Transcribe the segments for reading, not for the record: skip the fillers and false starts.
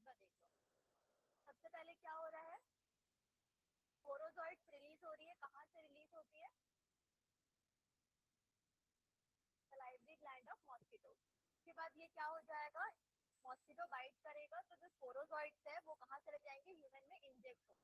होगा देखो। सबसे पहले क्या हो रहा है, स्पोरोजोइट्स रिलीज हो रही है, कहाँ से रिलीज होती है, सलाइवरी ग्लैंड ऑफ मॉस्किटो। उसके बाद ये क्या हो जाएगा, मॉस्किटो बाइट करेगा तो जो स्पोरोजोइट्स है वो कहाँ चले जाएंगे, ह्यूमन में इंजेक्ट हो।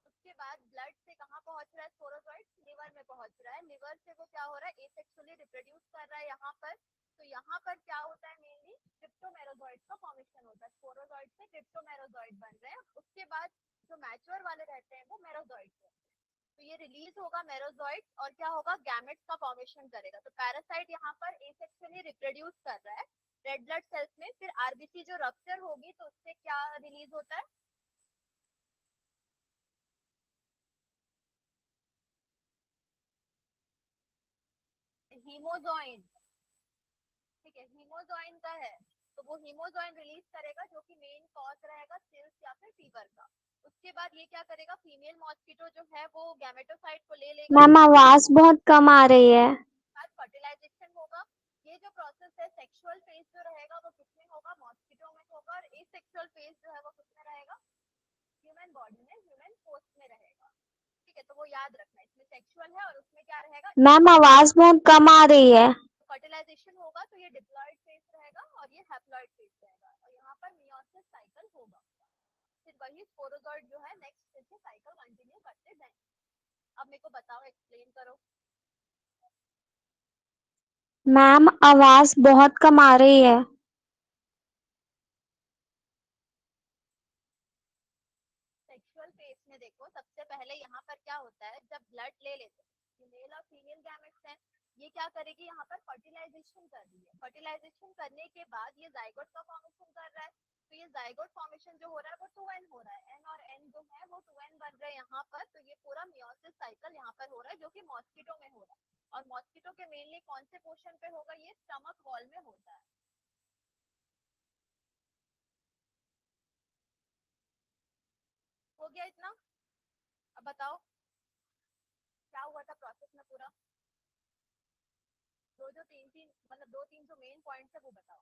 उसके बाद ब्लड से कहाँ पहुंच रहा है स्पोरोजोइट्स, लिवर में पहुंच रहा है। लिवर से वो क्या हो रहा है, एसेक्सुअली रिप्रोड्यूस कर रहा है यहाँ पर। तो यहाँ पर क्या होता है, मेनली क्रिप्टोमेरोजोइट्स का फॉर्मेशन होता है, स्पोरोजोइट से क्रिप्टोमेरोजोइट बन रहे हैं। उसके बाद जो मैच्योर वाले रहते हैं वो मेरोजोइट्स है। तो ये रिलीज होगा मेरोजोइट और क्या होगा, गैमेट्स का फॉर्मेशन करेगा। तो पैरासाइट यहाँ पर एसेक्सुअली रिप्रोड्यूस कर रहा है रेड ब्लड सेल्स में। फिर आरबीसी जो रप्चर होगी तो उससे क्या रिलीज होता है, हीमोजॉइन। ठीक है, हीमोजॉइन का है, तो वो हीमोजॉइन रिलीज करेगा जो कि मेन कॉज रहेगा चिल्स या फिर फीवर का। उसके बाद ये क्या करेगा, फीमेल मॉस्किटो जो है वो गैमेटोसाइट को ले लेगा। मैम आवाज बहुत कम आ रही है। बाद फर्टिलाइजेशन होगा। ये जो प्रोसेस है, सेक्सुअल फेज जो रहेगा वो किसमें होगा, मॉस्किटो में होगा। और एसेक्सुअल फेज जो है वो किसमें रहेगा, ह्यूमन बॉडी में, ह्यूमन पोस्ट में रहेगा। ठीक है, तो वो याद रखना, इसमें सेक्सुअल है और उसमें क्या रहेगा, मैम आवाज बहुत कम आ रही है। फर्टिलाइजेशन होगा तो ये डिप्लॉइड फेज रहेगा और ये हैप्लॉइड फेज रहेगा। और यहाँ पर मियोसिस साइकिल होगा। फिर वही स्पोरोजोइट जो है नेक्स्ट से साइकिल कंटिन्यू करते जाएंगे। अब मेरे को बताओ, एक्सप्लेन करो। मैम आवाज बहुत कम आ रही है। सेक्सुअल फेज में देखो, सबसे पहले यहाँ पर क्या होता है, जब ब्लड ले लेते हैं, मेल और फीमेल गैमेट्स हैं, ये क्या करेगी, यहाँ पर फर्टिलाइजेशन कर रही है। फर्टिलाइजेशन करने के बाद ये जाइगोट का फॉर्मेशन कर रहा है। तो ये जाइगोट फॉर्मेशन जो हो रहा है वो 2n हो रहा है, एन और एन जो है वो 2n बन रहे हैं यहाँ पर। तो ये पूरा मियोसिस साइकिल यहाँ पर हो रहा है जो कि मॉस्किटो में हो रहा है। और मॉस्किटो के मेनली कौन से पोर्शन पे होगा, ये स्टमक वॉल में होता है। हो गया इतना। अब बताओ क्या हुआ था प्रोसेस में पूरा, दो जो तीन तीन मतलब दो तीन जो मेन पॉइंट्स है वो बताओ।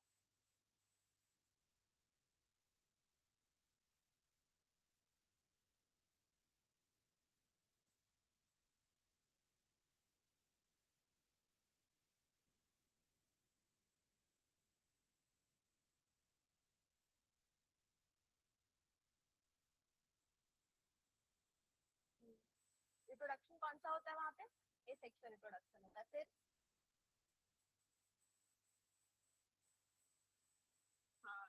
रिप्रोडक्शन कौन सा होता है वहाँ पे, एसेक्सुअल रिप्रोडक्शन होता है। फिर हाँ,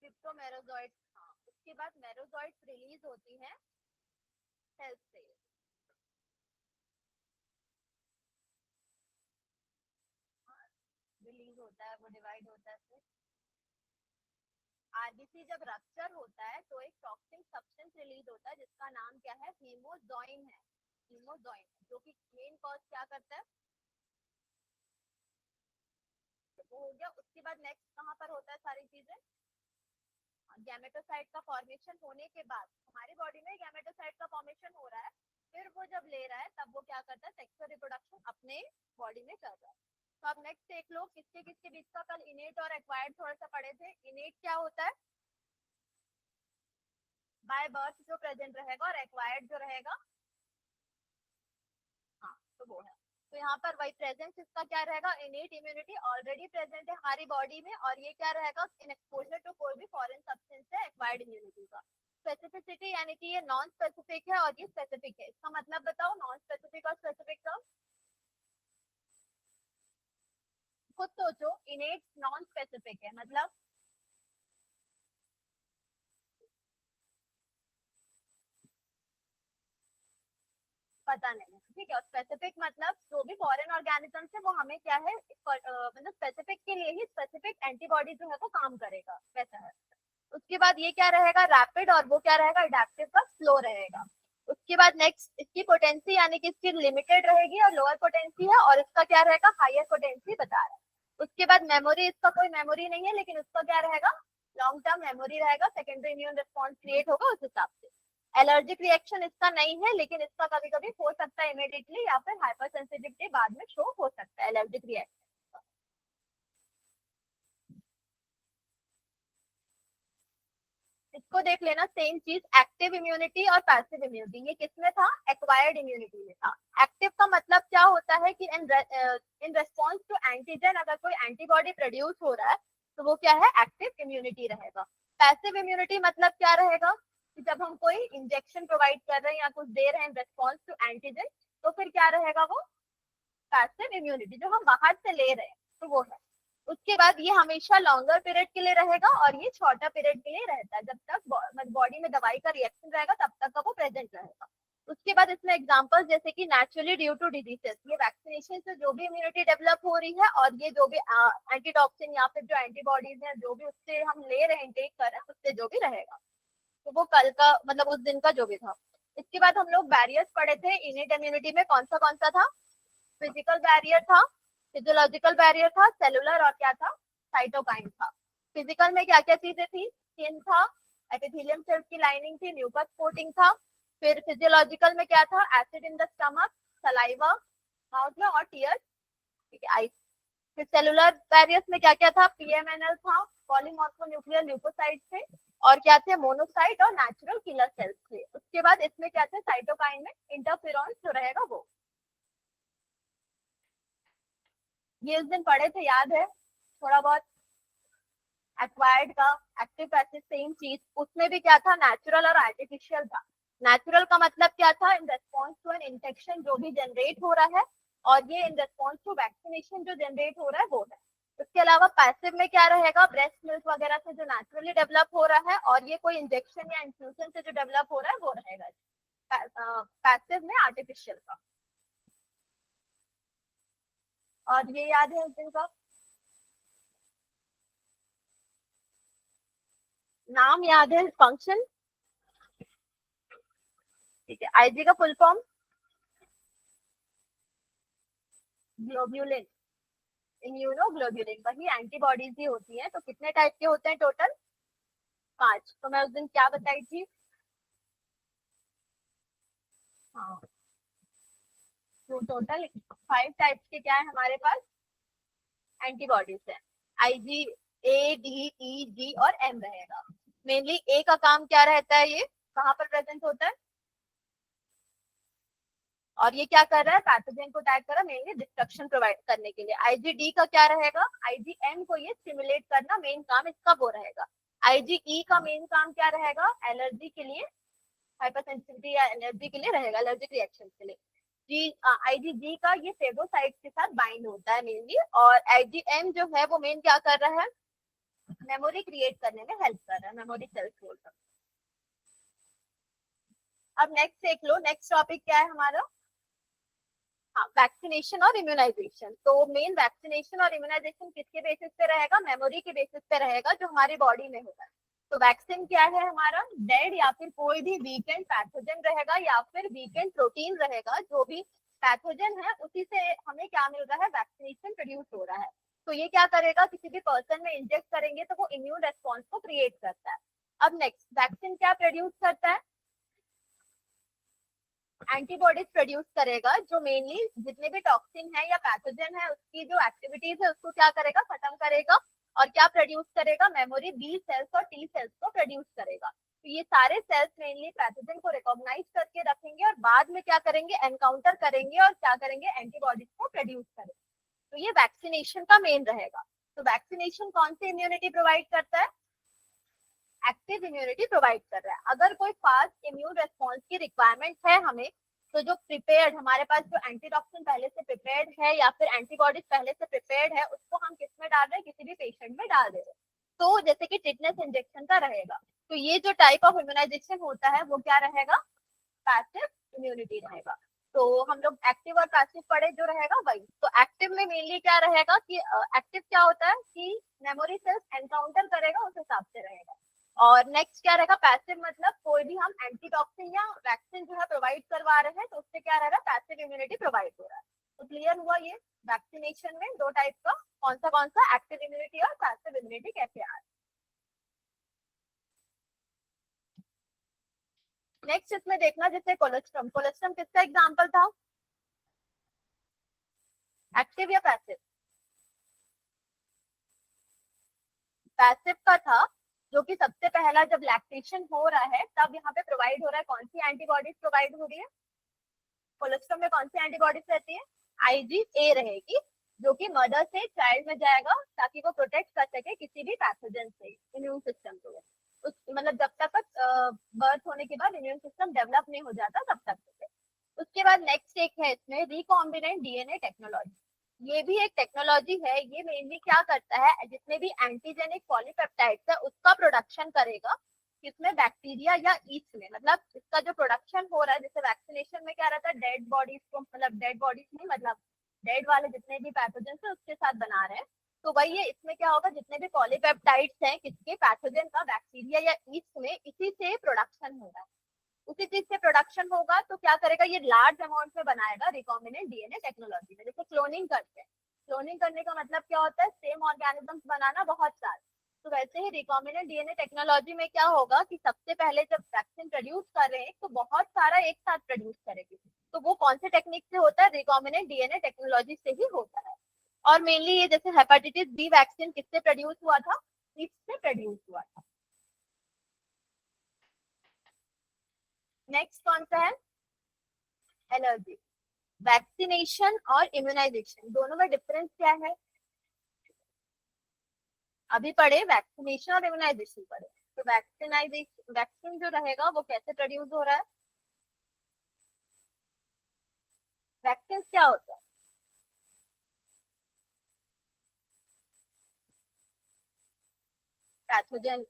क्रिप्टोमेरोजोइट्स, हाँ। उसके बाद मेरोजोइट्स रिलीज होती हैं सेल से। हाँ, रिलीज होता है, वो डिवाइड होता है। फिर आरबीसी जब रप्चर होता है तो एक टॉक्सिक सब्सटेंस रिलीज होता है जिसका नाम क्या है, हीमोजॉइन है। हीमोजॉइन जो कि मेन कॉज क्या करता है, वो हो गया। उसके बाद नेक्स्ट कहाँ पर होता है सारी चीजें, गैमेटोसाइट का फॉर्मेशन होने के बाद हमारी बॉडी में गैमेटोसाइट का फॉर्मेशन हो रहा है। फिर वो जब ले रहा है तब वो क्या करता है, सेक्सुअल रिप्रोडक्शन अपने बॉडी में कर रहा है। तो अब नेक्स्ट देख लो, किसके किसके बीच का कल इनेट और एक्वायर्ड थोड़ा सा पढ़े थे। इनेट क्या होता है, बाय बर्थ जो प्रेजेंट रहेगा, और एक्वायर्ड जो रहेगा, हाँ तो वो है। तो यहाँ पर वही प्रेजेंस इसका क्या रहेगा, इनेट इम्यूनिटी ऑलरेडी प्रेजेंट है हमारी बॉडी में। और ये क्या रहेगा, इन एक्सपोजर टू कोई भी फॉरेन सब्सटेंस है, एक्वायर्ड इम्यूनिटी का। स्पेसिफिसिटी यानी कि ये नॉन स्पेसिफिक है और ये स्पेसिफिक है। इसका मतलब बताओ, नॉन स्पेसिफिक और स्पेसिफिक का खुद सोचो। इनेट नॉन स्पेसिफिक है मतलब पता नहीं है, ठीक है। और स्पेसिफिक मतलब जो भी फॉरेन ऑर्गेनिज्म है वो हमें क्या है, मतलब स्पेसिफिक के लिए ही स्पेसिफिक एंटीबॉडी जो है वो काम करेगा, वैसा है। उसके बाद ये क्या रहेगा, रैपिड, और वो क्या रहेगा, एडेप्टिव का स्लो रहेगा। उसके बाद नेक्स्ट इसकी पोटेंसी यानी कि इसकी लिमिटेड रहेगी और लोअर पोटेंसी है, और इसका क्या रहेगा, हायर पोटेंसी बता रहा है। उसके बाद मेमोरी, इसका कोई मेमोरी नहीं है लेकिन उसका क्या रहेगा, लॉन्ग टर्म मेमोरी रहेगा, सेकेंडरी इम्यून रिस्पॉन्स क्रिएट होगा उस हिसाब से। एलर्जिक रिएक्शन इसका नहीं है लेकिन इसका कभी कभी हो सकता है इमीडिएटली, या फिर हाइपर सेंसिटिविटी बाद में शो हो सकता है एलर्जिक रिएक्शन। इसको देख लेना, सेम चीज, एक्टिव इम्यूनिटी और पैसिव इम्यूनिटी, ये किसमें था, एक्वायर्ड इम्यूनिटी में था। एक्टिव का मतलब क्या होता है कि इन रेस्पॉन्स टू एंटीजन अगर कोई एंटीबॉडी प्रोड्यूस हो रहा है तो वो क्या है, एक्टिव इम्यूनिटी रहेगा। पैसिव इम्यूनिटी मतलब क्या रहेगा कि जब हम कोई इंजेक्शन प्रोवाइड कर रहे हैं या कुछ दे रहे हैं रेस्पॉन्स टू एंटीजन, तो फिर क्या रहेगा, वो पैसिव इम्यूनिटी जो हम बाहर से ले रहे हैं, तो वो है। उसके बाद ये हमेशा लॉन्गर पीरियड के लिए रहेगा और ये शॉर्टर पीरियड के लिए रहता है, जब तक बॉडी में दवाई का रिएक्शन रहेगा तब तक का वो प्रेजेंट रहेगा। उसके बाद इसमें एग्जांपल्स जैसे कि नेचुरली ड्यू टू डिजीजेस, ये वैक्सीनेशन से जो भी इम्यूनिटी डेवलप हो रही है और ये जो भी एंटीटॉक्सिन या फिर जो एंटीबॉडीज है जो भी उससे हम ले रहे हैं, टेक कर रहे हैं, उससे जो भी रहेगा, तो वो कल का मतलब उस दिन का जो भी था। इसके बाद हम लोग बैरियर्स पढ़े थे इनेट इम्यूनिटी में, कौन सा था, फिजिकल बैरियर था, फिजियोलॉजिकल बैरियर था, सेलुलर और क्या था, साइटोकाइन था। फिजिकल में क्या क्या चीजें थी, स्किन था, एपिथेलियम सेल्स की लाइनिंग थी, म्यूकस कोटिंग था। फिर फिजियोलॉजिकल में क्या था, acid in the stomach, saliva mouth में और टीयर्स, ठीक है, आइस। फिर सेलुलर बैरियर्स में क्या क्या था, पीएमएनएल था, पॉलीमॉर्फोन्यूक्लियर ल्यूकोसाइट थे और क्या थे, मोनोसाइट और नेचुरल किलर सेल्स थे। उसके बाद इसमें क्या थे, साइटोकाइन में इंटरफेरॉन जो रहेगा वो। ये उस दिन पढ़े थे, याद है थोड़ा बहुत। एक्वायर्ड का, एक्टिव पैसिव सेम चीज, उसमें भी क्या था, नेचुरल और आर्टिफिशियल था। नेचुरल का मतलब क्या था, in response to an infection जो भी जनरेट हो रहा है, और ये इन रेस्पॉन्स टू वैक्सीनेशन जो जनरेट हो रहा है वो है। उसके अलावा पैसिव में क्या रहेगा, ब्रेस्ट मिल्क वगैरह से जो नेचुरली डेवलप हो रहा है, और ये कोई इंजेक्शन या इन्फ्यूजन से जो डेवलप हो रहा है वो रहेगा पैसिव में आर्टिफिशियल का। और ये याद है उस दिन का नाम, याद है फंक्शन, ठीक है, आईजी का फुल फॉर्म ग्लोब्यूलिन, इम्यूनोग्लोब्यूलिन, वही एंटीबॉडीज ही होती है। तो कितने टाइप के होते हैं टोटल, 5। तो मैं उस दिन क्या बताई थी, हाँ, तो टोटल 5 टाइप्स के क्या है हमारे पास, एंटीबॉडीज है। आईजी, ए, डी, ई, जी और एम रहेगा। मेनली ए का काम क्या रहता है, ये कहाँ पर प्रेजेंट होता है, और ये क्या कर रहा है, पैथोजन को अटैक कर रहा है, मेनली डिस्ट्रक्शन प्रोवाइड करने के लिए। आईजीडी का क्या रहेगा, आईजीएम को ये स्टिमुलेट करना, मेन काम इसका वो रहेगा। आईजीई का मेन काम क्या रहेगा, एलर्जी के लिए, हाइपरसेंसिटिविटी या एलर्जी के लिए रहेगा, एलर्जिक रिएक्शन के लिए। जी, आईजीजी का ये फेगोसाइट के साथ बाइंड होता है मेनली, और आईजीएम जो है वो मेन क्या कर रहा है, मेमोरी क्रिएट करने में हेल्प कर रहा है, मेमोरी सेल्स बोल सकते। अब नेक्स्ट देख लो, नेक्स्ट टॉपिक क्या है हमारा, वैक्सीनेशन और इम्यूनाइजेशन। तो मेन वैक्सीनेशन और इम्यूनाइजेशन किसके बेसिस पे रहेगा, मेमोरी के बेसिस पे रहेगा जो हमारी बॉडी में होगा। तो वैक्सीन क्या है हमारा, डेड या फिर कोई भी वीकेंड पैथोजन रहेगा या फिर वीकेंड प्रोटीन रहेगा, जो भी पैथोजन है उसी से हमें क्या मिल रहा है, वैक्सीनेशन प्रोड्यूस हो रहा है। तो ये क्या करेगा, किसी भी पर्सन में इंजेक्ट करेंगे तो वो इम्यून रेस्पॉन्स को क्रिएट करता है। अब नेक्स्ट, वैक्सीन क्या प्रोड्यूस करता है, एंटीबॉडीज प्रोड्यूस करेगा, जो मेनली जितने भी टॉक्सिन है या पैथोजन है उसकी जो एक्टिविटीज है उसको क्या करेगा, खत्म करेगा। और क्या प्रोड्यूस करेगा, मेमोरी बी सेल्स और टी सेल्स को प्रोड्यूस करेगा। तो ये सारे सेल्स मेनली पैथोजन को रिकॉग्नाइज करके रखेंगे और बाद में क्या करेंगे, एनकाउंटर करेंगे और क्या करेंगे, एंटीबॉडीज को प्रोड्यूस करेंगे। तो ये वैक्सीनेशन का मेन रहेगा। तो वैक्सीनेशन कौन सी इम्यूनिटी प्रोवाइड करता है, एक्टिव इम्यूनिटी प्रोवाइड कर रहा है। अगर कोई फास्ट इम्यून रेस्पॉन्स की रिक्वायरमेंट है हमें, तो जो प्रिपेयर्ड हमारे पास जो एंटीटॉक्सिन पहले से प्रिपेयर्ड है या फिर एंटीबॉडीज पहले से प्रिपेयर्ड है, उसको हम किस में डाल रहे हैं, किसी भी पेशेंट में डाल दे रहे हैं। तो जैसे कि टिटनेस इंजेक्शन का रहेगा, तो ये जो टाइप ऑफ इम्यूनाइजेशन होता है वो क्या रहेगा, पैसिव इम्यूनिटी रहेगा। तो हम लोग एक्टिव और पैसिव पढ़े जो रहेगा वही। तो एक्टिव में मेनली क्या रहेगा कि एक्टिव क्या होता है कि मेमोरी सेल्स एनकाउंटर करेगा उस हिसाब से रहेगा। और नेक्स्ट क्या रहेगा, पैसिव मतलब कोई भी हम एंटीटॉक्सिन या वैक्सीन जो है प्रोवाइड करवा रहे हैं तो उससे क्या रह रहा है, पैसिव इम्यूनिटी प्रोवाइड हो रहा है। तो क्लियर हुआ ये वैक्सीनेशन में दो टाइप का, कौन सा एक्टिव इम्यूनिटी और पैसिव इम्यूनिटी कैसे आ रहा है। नेक्स्ट इसमें देखना, जैसे कोलेस्ट्रम, कोलेस्ट्रम किसका एग्जाम्पल था, एक्टिव या पैसिव, पैसिव का था। जो कि सबसे पहला जब लैक्टेशन हो रहा है तब यहाँ पे प्रोवाइड हो रहा है, कौन सी एंटीबॉडीज प्रोवाइड हो रही है, कोलेस्ट्रॉल में कौन सी एंटीबॉडीज रहती है, IgA रहेगी, जो कि मदर से चाइल्ड में जाएगा ताकि वो प्रोटेक्ट कर सके किसी भी पैथोजन से इम्यून सिस्टम को। उस मतलब जब तक बर्थ होने के बाद इम्यून सिस्टम डेवलप नहीं हो जाता तब तक। उसके बाद नेक्स्ट एक है इसमें रिकॉम्बिनेंट DNA टेक्नोलॉजी। ये भी एक टेक्नोलॉजी है, ये मेनली क्या करता है, जितने भी एंटीजेनिक पॉलीपेप्टाइड्स है उसका प्रोडक्शन करेगा किसमें, बैक्टीरिया या ईस्ट में। मतलब इसका जो प्रोडक्शन हो रहा है, जैसे वैक्सीनेशन में क्या रहता है, डेड बॉडीज को, मतलब डेड बॉडीज नहीं, मतलब डेड वाले जितने भी पैथोजन है उसके साथ बना रहे हैं, तो वही है इसमें क्या होगा, जितने भी पॉलीपेप्टाइड्स हैं किसके, पैथोजन का, बैक्टीरिया या ईस्ट में, इसी से प्रोडक्शन हो रहा है, उसी चीज से प्रोडक्शन होगा। तो क्या करेगा, ये लार्ज अमाउंट में बनाएगा रिकॉम्बिनेंट DNA टेक्नोलॉजी में। जैसे क्लोनिंग करते हैं, क्लोनिंग करने का मतलब क्या होता है, सेम ऑर्गेनिजम्स बनाना बहुत सारे। तो वैसे ही रिकॉम्बिनेंट DNA टेक्नोलॉजी में क्या होगा कि सबसे पहले जब वैक्सीन प्रोड्यूस कर रहे हैं तो बहुत सारा एक साथ प्रोड्यूस करेगी, तो वो कौन से टेक्निक से होता है, रिकॉम्बिनेंट DNA टेक्नोलॉजी से ही होता है। और मेनली ये जैसे हेपेटाइटिस बी वैक्सीन किससे प्रोड्यूस हुआ था, इससे प्रोड्यूस हुआ था। नेक्स्ट कौन सा है, एलर्जी। वैक्सीनेशन और इम्यूनाइजेशन दोनों में डिफरेंस क्या है, अभी पढ़े, वैक्सीनेशन और इम्यूनाइजेशन पढ़े। तो वैक्सीनाइजेशन, वैक्सीन जो रहेगा वो कैसे प्रोड्यूस हो रहा है, वैक्सीन क्या होता है, पैथोजन।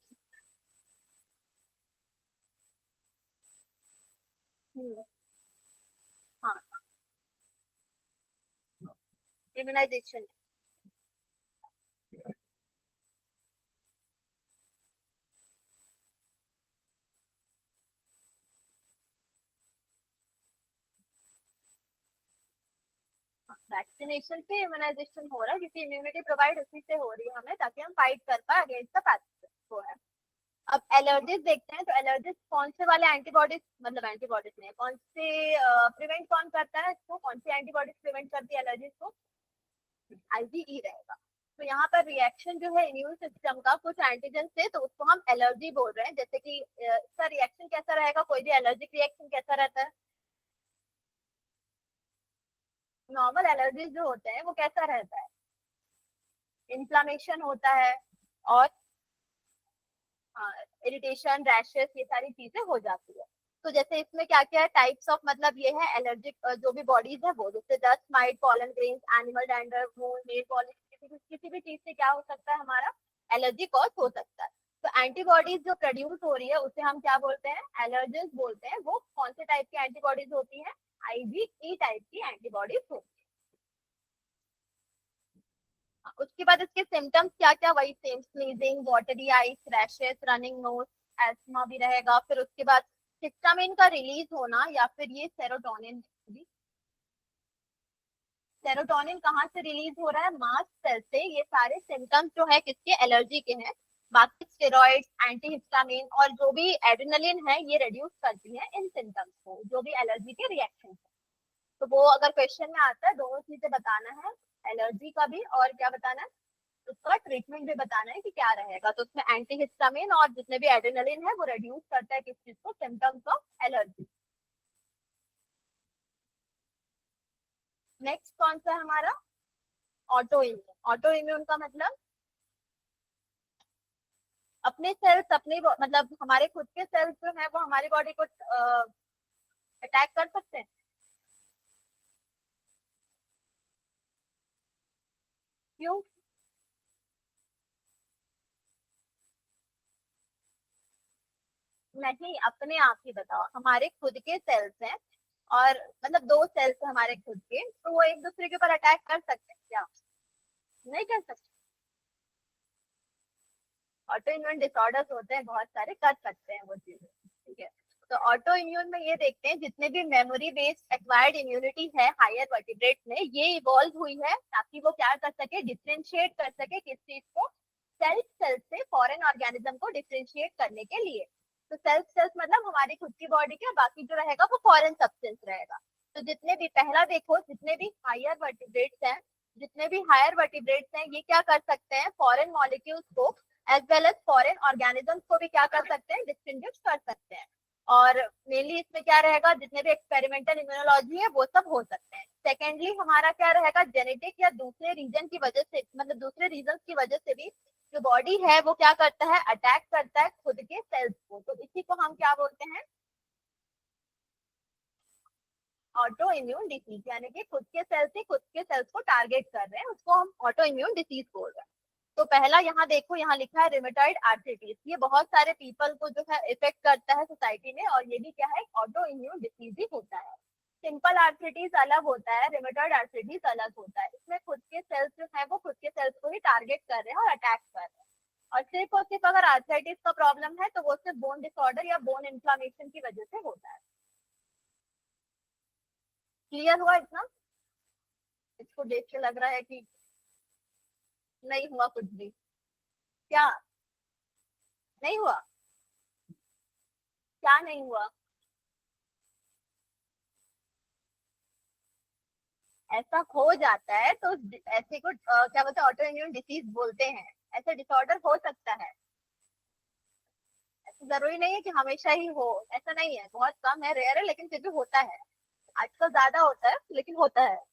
हाँ, इम्यूनाइजेशन। वैक्सीनेशन से इम्यूनाइजेशन हो रहा है क्योंकि इम्यूनिटी प्रोवाइड उसी से हो रही है हमें, ताकि हम फाइट कर पाए अगेंस्ट द पैथोजन को है। अब एलर्जीज देखते हैं, तो एलर्जीज कौन से वाले एंटीबॉडीज, मतलब एंटीबॉडीज नहीं, कौन से प्रिवेंट कौन करता है इसको, कौन सी एंटीबॉडीज प्रिवेंट करती है एलर्जीज को, IgE रहेगा। तो यहाँ पर रिएक्शन जो है इम्यून सिस्टम का कुछ एंटीजन से, तो उसको हम एलर्जी बोल रहे हैं। जैसे कि इसका रिएक्शन कैसा रहेगा, कोई भी एलर्जिक रिएक्शन कैसा रहता है, नॉर्मल एलर्जीज जो होते हैं वो कैसा रहता है, इन्फ्लामेशन होता है और इरिटेशन, रैशेस, ये सारी चीजें हो जाती है। तो जैसे इसमें क्या क्या है टाइप्स ऑफ, मतलब ये है एलर्जिक जो भी बॉडीज है वो, जैसे dust might, pollen grains, animal dandruff, wound, nail polish, किसी भी चीज से क्या हो सकता है, हमारा एलर्जी कॉज हो सकता है। तो एंटीबॉडीज जो प्रोड्यूस हो रही है उसे हम क्या बोलते हैं, एलर्जेंस बोलते हैं। वो कौन से टाइप की एंटीबॉडीज होती है, IgE टाइप की एंटीबॉडीज होती है। उसके बाद इसके सिम्टम्स क्या क्या, वही same, sneezing, watery eyes, rashes, running nose, asthma भी रहेगा। फिर उसके बाद हिस्टामिन का रिलीज होना, या फिर ये सेरोटोनिन। सेरोटोनिन कहाँ से रिलीज हो रहा है, मास्ट सेल से। ये सारे सिम्टम्स जो है किसके, एलर्जी के हैं। बाकी स्टेरॉइड्स, एंटीहिस्टामिन और जो भी एड्रेनलिन है ये रिड्यूस करती है इन सिम्टम्स को, जो भी एलर्जी के रिएक्शन है। तो वो अगर क्वेश्चन में आता है, दोनों चीजें बताना है, एलर्जी का भी और क्या बताना है, उसका ट्रीटमेंट भी बताना है कि क्या रहेगा। तो उसमें एंटीहिस्टामिन और जितने भी एड्रेनलिन है वो रिड्यूस करता है किस चीज को, सिम्टम्स ऑफ एलर्जी। नेक्स्ट कौन सा है हमारा, ऑटो इम्यून। ऑटो इम्यून का मतलब अपने सेल्स, अपने मतलब हमारे खुद के सेल्स जो है वो हमारी बॉडी को अटैक कर सकते हैं। क्यों, नहीं, अपने आप ही बताओ, हमारे खुद के सेल्स हैं और मतलब दो सेल्स हमारे खुद के, तो वो एक दूसरे के ऊपर अटैक कर सकते हैं क्या, नहीं कर सकते। ऑटो इम्यून डिसऑर्डर्स होते हैं बहुत सारे, कर सकते हैं वो चीजें, ठीक है। तो ऑटो इम्यून में ये देखते हैं जितने भी मेमोरी बेस्ड एक्वायर्ड इम्यूनिटी है हायर वर्टिब्रेट्स में, ये इवॉल्व हुई है ताकि वो क्या कर सके, डिफ्रेंशिएट कर सके किस चीज को, सेल्फ सेल्फ से फॉरेन ऑर्गेनिज्म को डिफ्रेंशिएट करने के लिए। तो सेल्फ सेल्फ मतलब हमारी खुद की बॉडी के, बाकी जो रहेगा वो फॉरेन सब्सटेंस रहेगा। तो जितने भी, पहला देखो, जितने भी हायर वर्टिब्रेट्स हैं, जितने भी हायर वर्टिब्रेट्स हैं ये क्या कर सकते हैं, फॉरेन मॉलिक्यूल्स को as well as foreign organisms को भी क्या कर सकते हैं, डिस्टिंग्विश कर सकते हैं। और मेनली इसमें क्या रहेगा, जितने भी एक्सपेरिमेंटल इम्यूनोलॉजी है वो सब हो सकते हैं। सेकेंडली हमारा क्या रहेगा, जेनेटिक या दूसरे रीजन की वजह से, मतलब दूसरे रीजन की वजह से भी जो बॉडी है वो क्या करता है, अटैक करता है खुद के सेल्स को। तो इसी को हम क्या बोलते हैं, ऑटो इम्यून डिसीज, यानी कि खुद के सेल्स ही खुद के सेल्स को टारगेट कर रहे हैं, उसको हम ऑटो इम्यून डिसीज बोल रहे हैं। तो पहला यहाँ देखो, यहाँ लिखा है रिमेटॉइड आर्थराइटिस। ये बहुत सारे पीपल को जो है इफेक्ट करता है सोसाइटी में, और ये भी क्या है, ऑटो इम्यून डिसीज ही होता है। सिंपल आर्थराइटिस अलग होता है, रिमेटॉइड आर्थराइटिस अलग होता है। इसमें खुद के सेल्स जो है वो खुद के सेल्स को ही टारगेट कर रहे हैं और अटैक कर रहे हैं। और सिर्फ अगर आर्थराइटिस का प्रॉब्लम है तो वो सिर्फ बोन डिसऑर्डर या बोन इन्फ्लामेशन की वजह से होता है। क्लियर हुआ इतना? इसको देख के लग रहा है कि नहीं हुआ कुछ भी? क्या नहीं हुआ? क्या नहीं हुआ? ऐसा हो जाता है तो ऐसे को क्या बोलते हैं, ऑटो इम्यून डिसीज बोलते हैं। ऐसा डिसऑर्डर हो सकता है, ऐसा जरूरी नहीं है कि हमेशा ही हो, ऐसा नहीं है, बहुत कम है, रेयर है, लेकिन फिर भी होता है। आजकल ज्यादा होता है लेकिन होता है।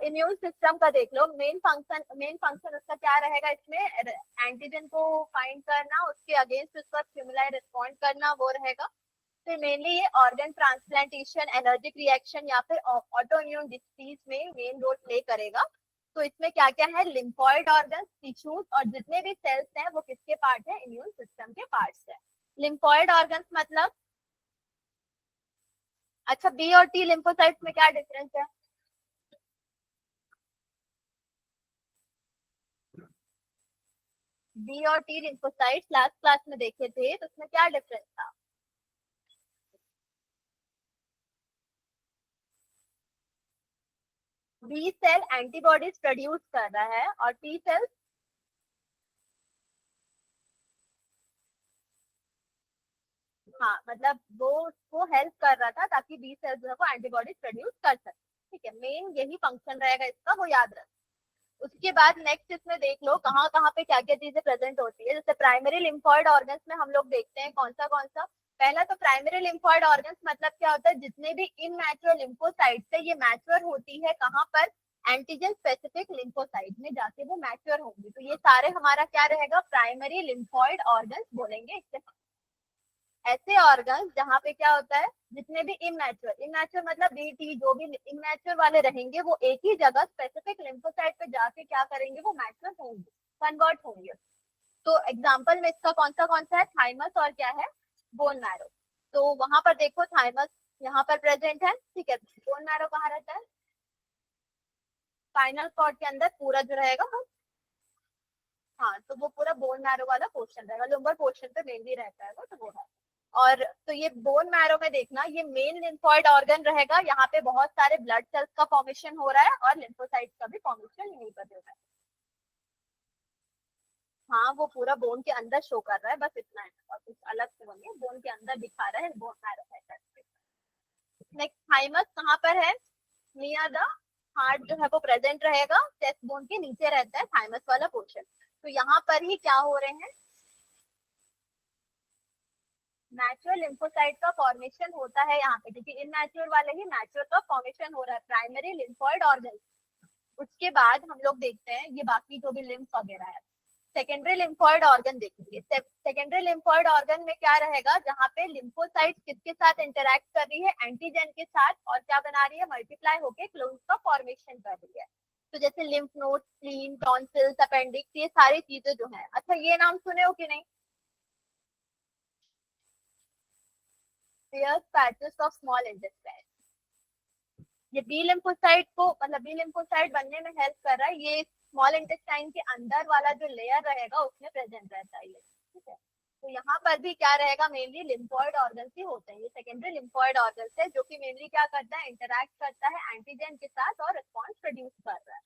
इम्यून सिस्टम का देख लो, मेन फंक्शन उसका क्या रहेगा इसमें, एंटीजन को फाइंड करना, उसके अगेंस्ट उसका स्टिमुलाई रिस्पॉन्ड करना, वो रहेगा। फिर मेनली ये ऑर्गन ट्रांसप्लांटेशन, एलर्जिक रिएक्शन या फिर ऑटो इम्यून डिसीज में मेन रोल प्ले करेगा। तो इसमें क्या क्या है, लिम्फॉइड ऑर्गन, टिश्यूज और जितने भी सेल्स हैं वो किसके पार्ट है, इम्यून सिस्टम के पार्ट्स है। लिम्फॉइड ऑर्गन्स मतलब, अच्छा बी और टी लिम्फोसाइट्स में क्या डिफरेंस है? बी और टी लिम्फोसाइट्स लास्ट क्लास में देखे थे, तो उसमें क्या डिफरेंस था? बी सेल एंटीबॉडीज प्रोड्यूस कर रहा है और टी सेल, हाँ मतलब वो उसको हेल्प कर रहा था ताकि बी सेल्स जो है वो एंटीबॉडीज प्रोड्यूस कर सके। ठीक है, मेन यही फंक्शन रहेगा इसका, वो याद रख। उसके बाद नेक्स्ट इसमें देख लो कहाँ कहाँ पे क्या क्या चीजें प्रेजेंट होती है। जैसे प्राइमरी लिम्फॉइड ऑर्गन्स में हम लोग देखते हैं कौन सा। पहला तो प्राइमरी लिम्फॉइड ऑर्गन्स मतलब क्या होता है, जितने भी इनमैच्योर लिम्फोसाइट्स है ये मैच्योर होती है कहाँ पर, एंटीजन स्पेसिफिक लिम्फोसाइट में जाके वो मैच्योर होंगी। तो ये सारे हमारा क्या रहेगा, प्राइमरी लिम्फॉइड ऑर्गन्स बोलेंगे इससे। ऐसे ऑर्गन्स जहाँ पे क्या होता है, जितने भी इमैच्योर मतलब बीटी, जो भी इमैच्योर वाले रहेंगे वो एक ही जगह स्पेसिफिक लिम्फोसाइट पे जाके क्या करेंगे, वो मैच्योर होंगे, कन्वर्ट होंगे। तो एग्जांपल में इसका कौन सा है, थाइमस और क्या है, बोन मैरो। तो वहां पर देखो थाइमस यहाँ पर प्रेजेंट है, ठीक है। बोन मैरो कहाँ रहता है, स्पाइनल कॉर्ड के अंदर पूरा जो रहेगा वो, हाँ तो वो पूरा बोन मैरो वाला पोर्शन रहेगा, लुम्बर पोर्शन पे मेनली रहता है वो, तो वो है। और तो ये बोन मैरो में देखना, ये मेन लिम्फॉइड ऑर्गन रहेगा, यहाँ पे बहुत सारे ब्लड सेल्स का फॉर्मेशन हो रहा है और लिम्फोसाइट्स का भी फॉर्मेशन यहीं पर हो रहा है। हाँ वो पूरा बोन के अंदर शो कर रहा है, बस इतना है, और कुछ अलग से नहीं, बोन के अंदर दिखा रहा है बोन मैरो है। नेक्स्ट थाइमस कहाँ पर है, नियर द हार्ट जो है वो प्रेजेंट रहेगा, चेस्ट बोन के नीचे रहता है थाइमस वाला पोर्शन। तो यहाँ पर ही क्या हो रहे हैं, मैच्योर लिम्फोसाइट का फॉर्मेशन होता है यहाँ पे, क्योंकि इनमैच्योर वाले ही मैच्योर का फॉर्मेशन हो रहा है, प्राइमरी लिम्फॉइड ऑर्गन। उसके बाद हम लोग देखते हैं ये बाकी जो भी लिम्फ वगैरह है, सेकेंडरी लिम्फॉइड ऑर्गन देखेंगे। सेकेंडरी लिम्फॉइड ऑर्गन में क्या रहेगा, जहाँ पे लिम्फोसाइट किसके साथ इंटरैक्ट कर रही है, एंटीजन के साथ, और क्या बना रही है, मल्टीप्लाई होके क्लोन्स का फॉर्मेशन कर रही है। तो जैसे lymph node, spleen, tonsils, appendix, ये सारी चीजें जो है। अच्छा ये नाम सुने हो कि नहीं, Clear patches of small intestine। ये बी लिम्फोसाइट को, मतलब बी लिम्फोसाइट बनने में हेल्प कर रहा है, ये स्मॉल इंटेस्टाइन के अंदर वाला जो लेयर रहेगा उसमें प्रेजेंट रहता है ये, ठीक है। तो यहाँ पर भी क्या रहेगा, मेनली लिम्फॉइड ऑर्गन्स ही होते हैं, ये सेकेंडरी लिम्फॉइड ऑर्गन्स है, जो कि मेनली क्या करता है, इंटरैक्ट करता है एंटीजन के साथ और रिस्पॉन्स प्रोड्यूस कर रहा है।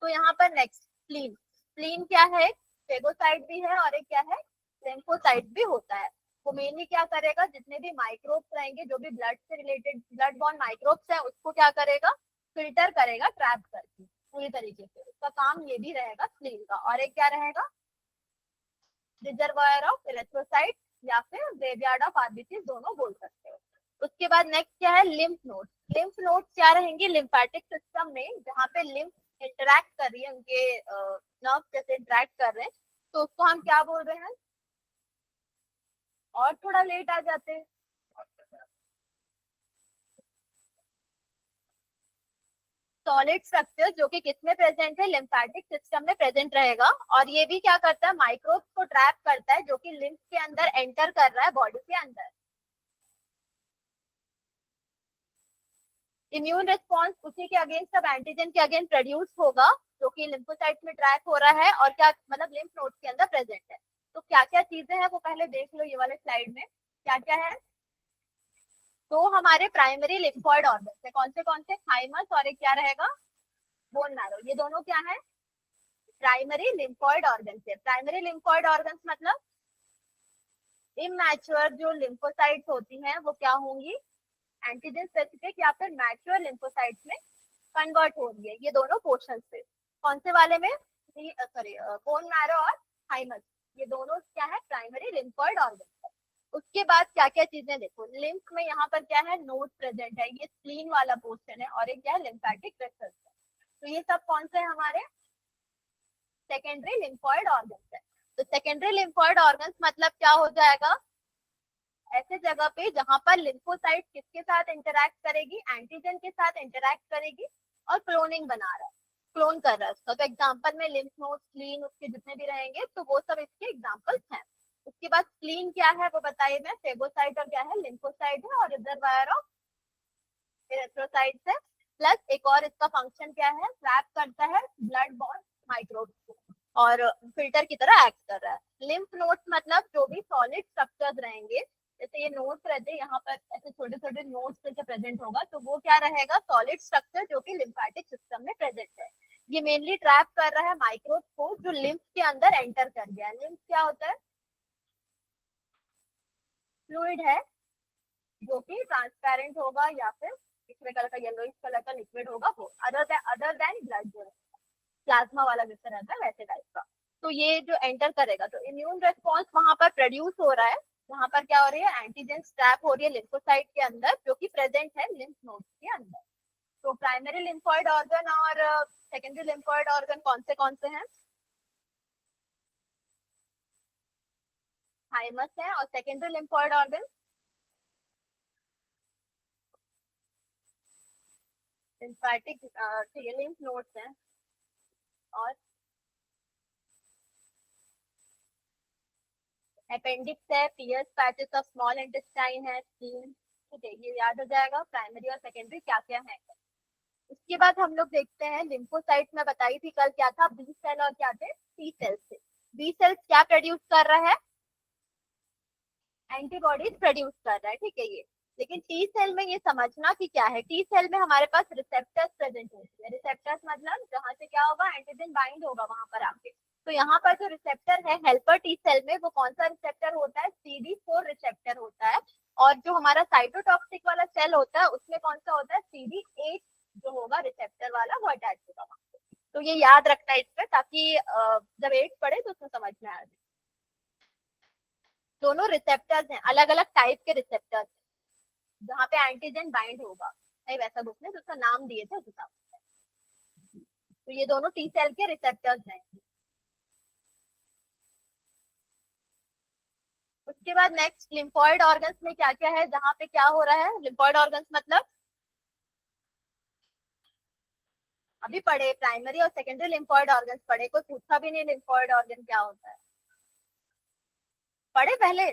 तो यहाँ पर नेक्स्ट स्प्लीन, स्प्लीन क्या है, फेगोसाइट भी है और एक क्या है, लिम्फोसाइट भी होता है। वो मेनली क्या करेगा, जितने भी माइक्रोब्स रहेंगे, जो भी ब्लड से रिलेटेड ब्लड बॉर्न माइक्रोब्स है, उसको क्या करेगा, फिल्टर करेगा ट्रैप करके पूरी तरीके से, उसका काम ये भी रहेगा स्प्लीन का। और एक क्या रहेगा, रिजर्वायर ऑफ इरेथ्रोसाइट या फिर ग्रेवयार्ड ऑफ आरबीसी, दोनों बोल सकते हो। उसके बाद नेक्स्ट क्या है, लिम्फ नोड। लिम्फ नोड क्या रहेंगे, लिम्फेटिक सिस्टम में जहाँ पे लिम्फ इंटरैक्ट कर रही है, उनके नर्व जैसे इंटरैक्ट कर रहे हैं, तो उसको हम क्या बोल रहे हैं, और थोड़ा लेट आ जाते हैं, सॉलिड स्ट्रक्चर जो कि किसमें प्रेजेंट है, लिम्फेटिक सिस्टम में प्रेजेंट रहेगा। और ये भी क्या करता है, माइक्रोब्स को ट्रैप करता है जो कि लिम्फ के अंदर एंटर कर रहा है बॉडी के अंदर। इम्यून रिस्पॉन्स उसी के अगेंस्ट, सब एंटीजन के अगेंस्ट प्रोड्यूस होगा जो कि लिम्फोसाइट में ट्रैक हो रहा है और क्या मतलब लिम्फ नोड्स के अंदर प्रेजेंट है। तो क्या क्या चीजें हैं वो पहले देख लो ये वाले स्लाइड में क्या क्या है। तो हमारे प्राइमरी लिम्फॉइड ऑर्गन है, कौन से थाइमस और एक क्या रहेगा, बोन मैरो, ये दोनों क्या है, प्राइमरी लिम्फॉइड ऑर्गन है। प्राइमरी लिम्फॉइड ऑर्गन मतलब इमैच्योर जो लिम्फोसाइट्स होती हैं वो क्या होंगी, एंटीजन स्पेसिफिक या फिर मैच्योर लिम्फोसाइट्स में कन्वर्ट हो रही है। ये दोनों पोर्शन से कौन से वाले में, सॉरी बोन मैरो और थाइमस, ये दोनों क्या है, प्राइमरी लिम्फॉइड ऑर्गन। उसके बाद क्या क्या चीजें देखो, लिम्फ में यहाँ पर क्या है, नोड प्रेजेंट है, ये स्प्लीन वाला पोर्शन है, और एक क्या है, लिम्फेटिक वेसल्स है। तो ये सब कौन से हमारे सेकेंडरी लिम्फॉइड ऑर्गन है। तो सेकेंडरी लिम्फॉइड ऑर्गन मतलब क्या हो जाएगा, ऐसे जगह पे जहां पर लिम्फोसाइट किसके साथ इंटरैक्ट करेगी, एंटीजन के साथ इंटरैक्ट करेगी और क्लोनिंग बना रहा है, क्लोन कर रहा है उसका। तो एग्जांपल में लिम्फ नोड, स्प्लीन, उसके जितने भी रहेंगे तो वो सब इसके एग्जांपल्स हैं। उसके बाद स्प्लीन क्या है वो बताइए, मैं फेगोसाइट और क्या है, लिम्फोसाइट है, और रिजर्वायर ऑफ इरेथ्रोसाइट्स है। प्लस एक और इसका फंक्शन क्या है, ट्रैप करता है ब्लड बॉर्न माइक्रोब्स को और फिल्टर की तरह एक्ट कर रहा है। लिम्फ नोड्स मतलब जो भी सॉलिड स्ट्रक्चर्स रहेंगे, जैसे ये नोड्स रहते हैं यहाँ पर ऐसे छोटे छोटे नोड्स जैसे प्रेजेंट होगा, तो वो क्या रहेगा, सॉलिड स्ट्रक्चर जो कि लिम्फेटिक सिस्टम में प्रेजेंट है। ये मेनली ट्रैप कर रहा है माइक्रोब्स को जो लिम्फ के अंदर एंटर कर गया है। लिम्फ क्या होता है, फ्लूइड है जो कि ट्रांसपेरेंट होगा या फिर दूसरे कलर का, येलोइश कलर का लिक्विड होगा, वो अदर देन ब्लड जो है प्लाज्मा वाला जैसे रहता है वैसे टाइप का। तो ये जो एंटर करेगा तो इम्यून रिस्पॉन्स वहां पर प्रोड्यूस हो रहा है, वहां पर क्या हो रही है, एंटीजन ट्रैप हो रही है लिम्फोसाइट के अंदर जो कि प्रेजेंट है लिम्फ नोड्स के अंदर। तो प्राइमरी लिम्फॉइड ऑर्गन और सेकेंडरी लिम्फॉइड ऑर्गन कौन से हैं, थाइमस है, और secondary lymphoid organ lymphatic lymph nodes हैं, और अपेंडिक्स है, Peyer's patches of small intestine है, स्कीन। ठीक है, ये याद हो जाएगा प्राइमरी और सेकेंडरी क्या क्या है। उसके बाद हम लोग देखते हैं लिम्फोसाइट में बताई थी कल क्या था, बी सेल और क्या थे, टी सेल्स थे। बी सेल्स क्या प्रोड्यूस कर रहा है, एंटीबॉडीज प्रोड्यूस कर रहा है, ठीक है ये। लेकिन टी सेल में ये समझना कि क्या है, टी सेल में हमारे पास रिसेप्टर्स प्रेजेंट होते हैं। रिसेप्टर्स मतलब जहां से क्या होगा, एंटीजन बाइंड होगा वहां पर आके। तो यहाँ पर जो रिसेप्टर है हेल्पर टी सेल में, वो कौन सा रिसेप्टर होता है, CD4 रिसेप्टर होता है। और जो हमारा साइटोटॉक्सिक वाला सेल होता है उसमें कौन सा होता है, CD8 जो होगा रिसेप्टर वाला, वो अटैच होगा वहां पे। तो ये याद रखना है इसमें, ताकि जब 8 पढ़े तो उसमें समझ में आ जाए। दोनों रिसेप्टर्स हैं, अलग अलग टाइप के रिसेप्टर्स, जहाँ पे एंटीजन बाइंड होगा, नहीं वैसा कुछ नहीं, तो उसका नाम दिए थे उस हिसाब से। तो ये दोनों टी सेल के रिसेप्टर्स हैं। उसके बाद नेक्स्ट लिम्फॉइड ऑर्गन्स में क्या क्या है, जहाँ पे क्या हो रहा है, लिम्फॉइड ऑर्गन्स मतलब अभी पढ़े, प्राइमरी और सेकेंडरी लिम्फॉइड ऑर्गन्स पढ़े, कोई पूछा भी नहीं लिम्फॉइड ऑर्गन क्या होता है, पढ़े पहले।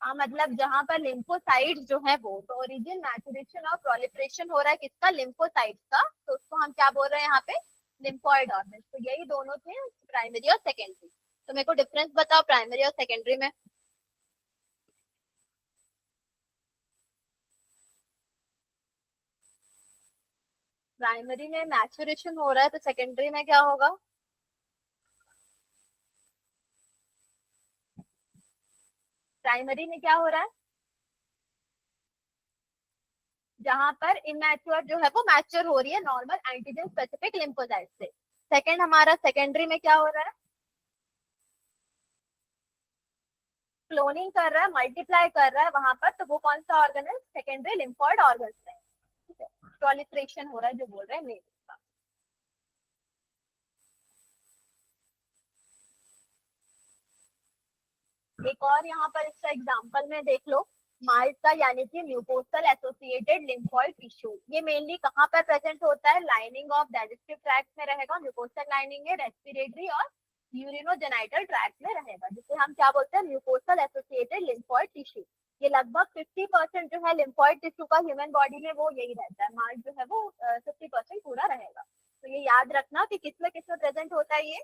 हाँ मतलब जहाँ पर लिम्फोसाइट जो है वो, तो ओरिजिन, मैचुरेशन और प्रोलिफरेशन हो रहा है किसका, लिम्फोसाइट का, तो उसको हम क्या बोल रहे हैं यहाँ पे, लिम्फॉइड ऑर्गन। तो यही दोनों थे, प्राइमरी और सेकेंडरी। तो मेरे को डिफरेंस बताओ प्राइमरी और सेकेंडरी में। प्राइमरी में मैचुरेशन हो रहा है, तो सेकेंडरी में क्या होगा, प्राइमरी में क्या हो रहा है, जहां पर इमैच्योर जो है वो मैच्योर हो रही है नॉर्मल एंटीजन स्पेसिफिक लिम्फोसाइट से। सेकंड हमारा सेकेंडरी में क्या हो रहा है, क्लोनिंग कर रहा है, मल्टीप्लाई कर रहा है वहां पर, तो वो कौन सा ऑर्गन है, सेकेंडरी लिम्फोइड ऑर्गन है। ठीक है, प्रोलिफरेशन हो रहा है जो बोल रहे हैं मेल का। एक और यहाँ पर इसका एग्जांपल में देख लो, माल्टा यानी कि म्यूकोसल एसोसिएटेड लिम्फोइड टिश्यू, ये मेनली कहाँ पर प्रेजेंट होता है, लाइनिंग ऑफ डाइजेस्टिव ट्रैक्ट में रहेगा, म्यूकोसल लाइनिंग है, रेस्पिरेटरी और यूरिनोजेनाइटल ट्रैक्ट में रहेगा, जिसे हम क्या बोलते हैं, म्यूकोसल एसोसिएटेड लिम्फोइड टिश्यू। ये लगभग 50% जो है लिम्फोइड टिश्यू का ह्यूमन बॉडी में वो यही रहता है, मार्क जो है वो 50% पूरा रहेगा। तो ये याद रखना कि किसमें प्रेजेंट होता है ये,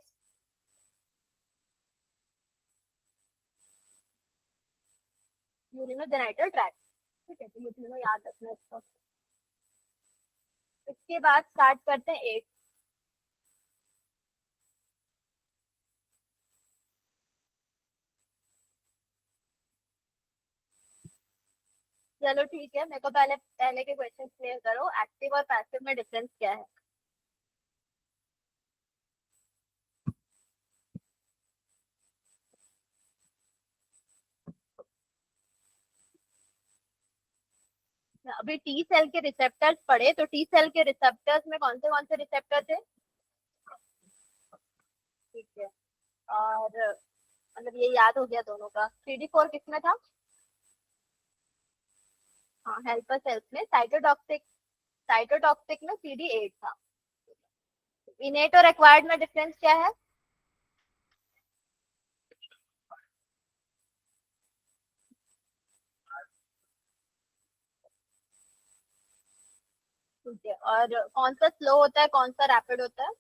यूरिनोजेनाइटल ट्रैक्ट। ठीक है, तो ये तीनों याद रखना इसको। इसके बाद स्टार्ट करते हैं एट। चलो ठीक है, मेरे को पहले पहले के क्वेश्चन क्लियर करो, एक्टिव और पैसिव में डिफरेंस क्या है। अभी टी सेल के रिसेप्टर्स पढ़े, तो टी सेल के रिसेप्टर्स में कौन से रिसेप्टर थे। ठीक है, और मतलब ये याद हो गया दोनों का। CD4 किसमें था, हाँ हेल्पर सेल्स में। साइटोटॉक्सिक, साइटोटॉक्सिक में CD8 था। इनेट और एक्वायर्ड में डिफरेंस क्या है। ठीक है, और कौन सा स्लो होता है कौन सा रैपिड होता है।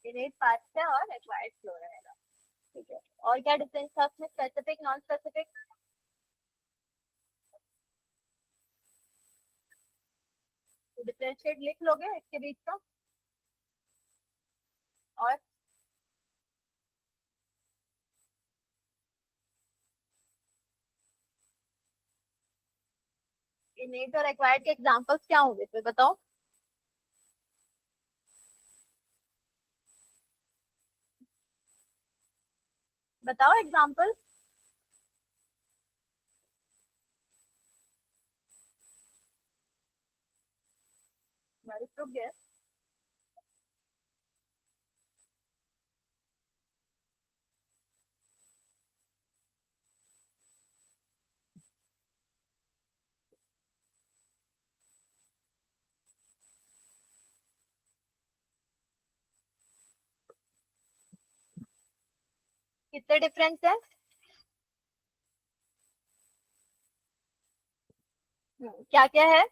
इनेट फास्ट है और एक्वायर्ड स्लो रहेगा। ठीक है, और क्या डिफरेंस था उसमें, स्पेसिफिक नॉन स्पेसिफिक। डिफरेंशिएट लिख लोगे इसके बीच का। और इनेट और एक्वायर्ड के एग्जांपल्स क्या होंगे फिर बताओ। बताओ एग्जांपल। बारिश रुक गया। कितने डिफरेंस है। क्या क्या है,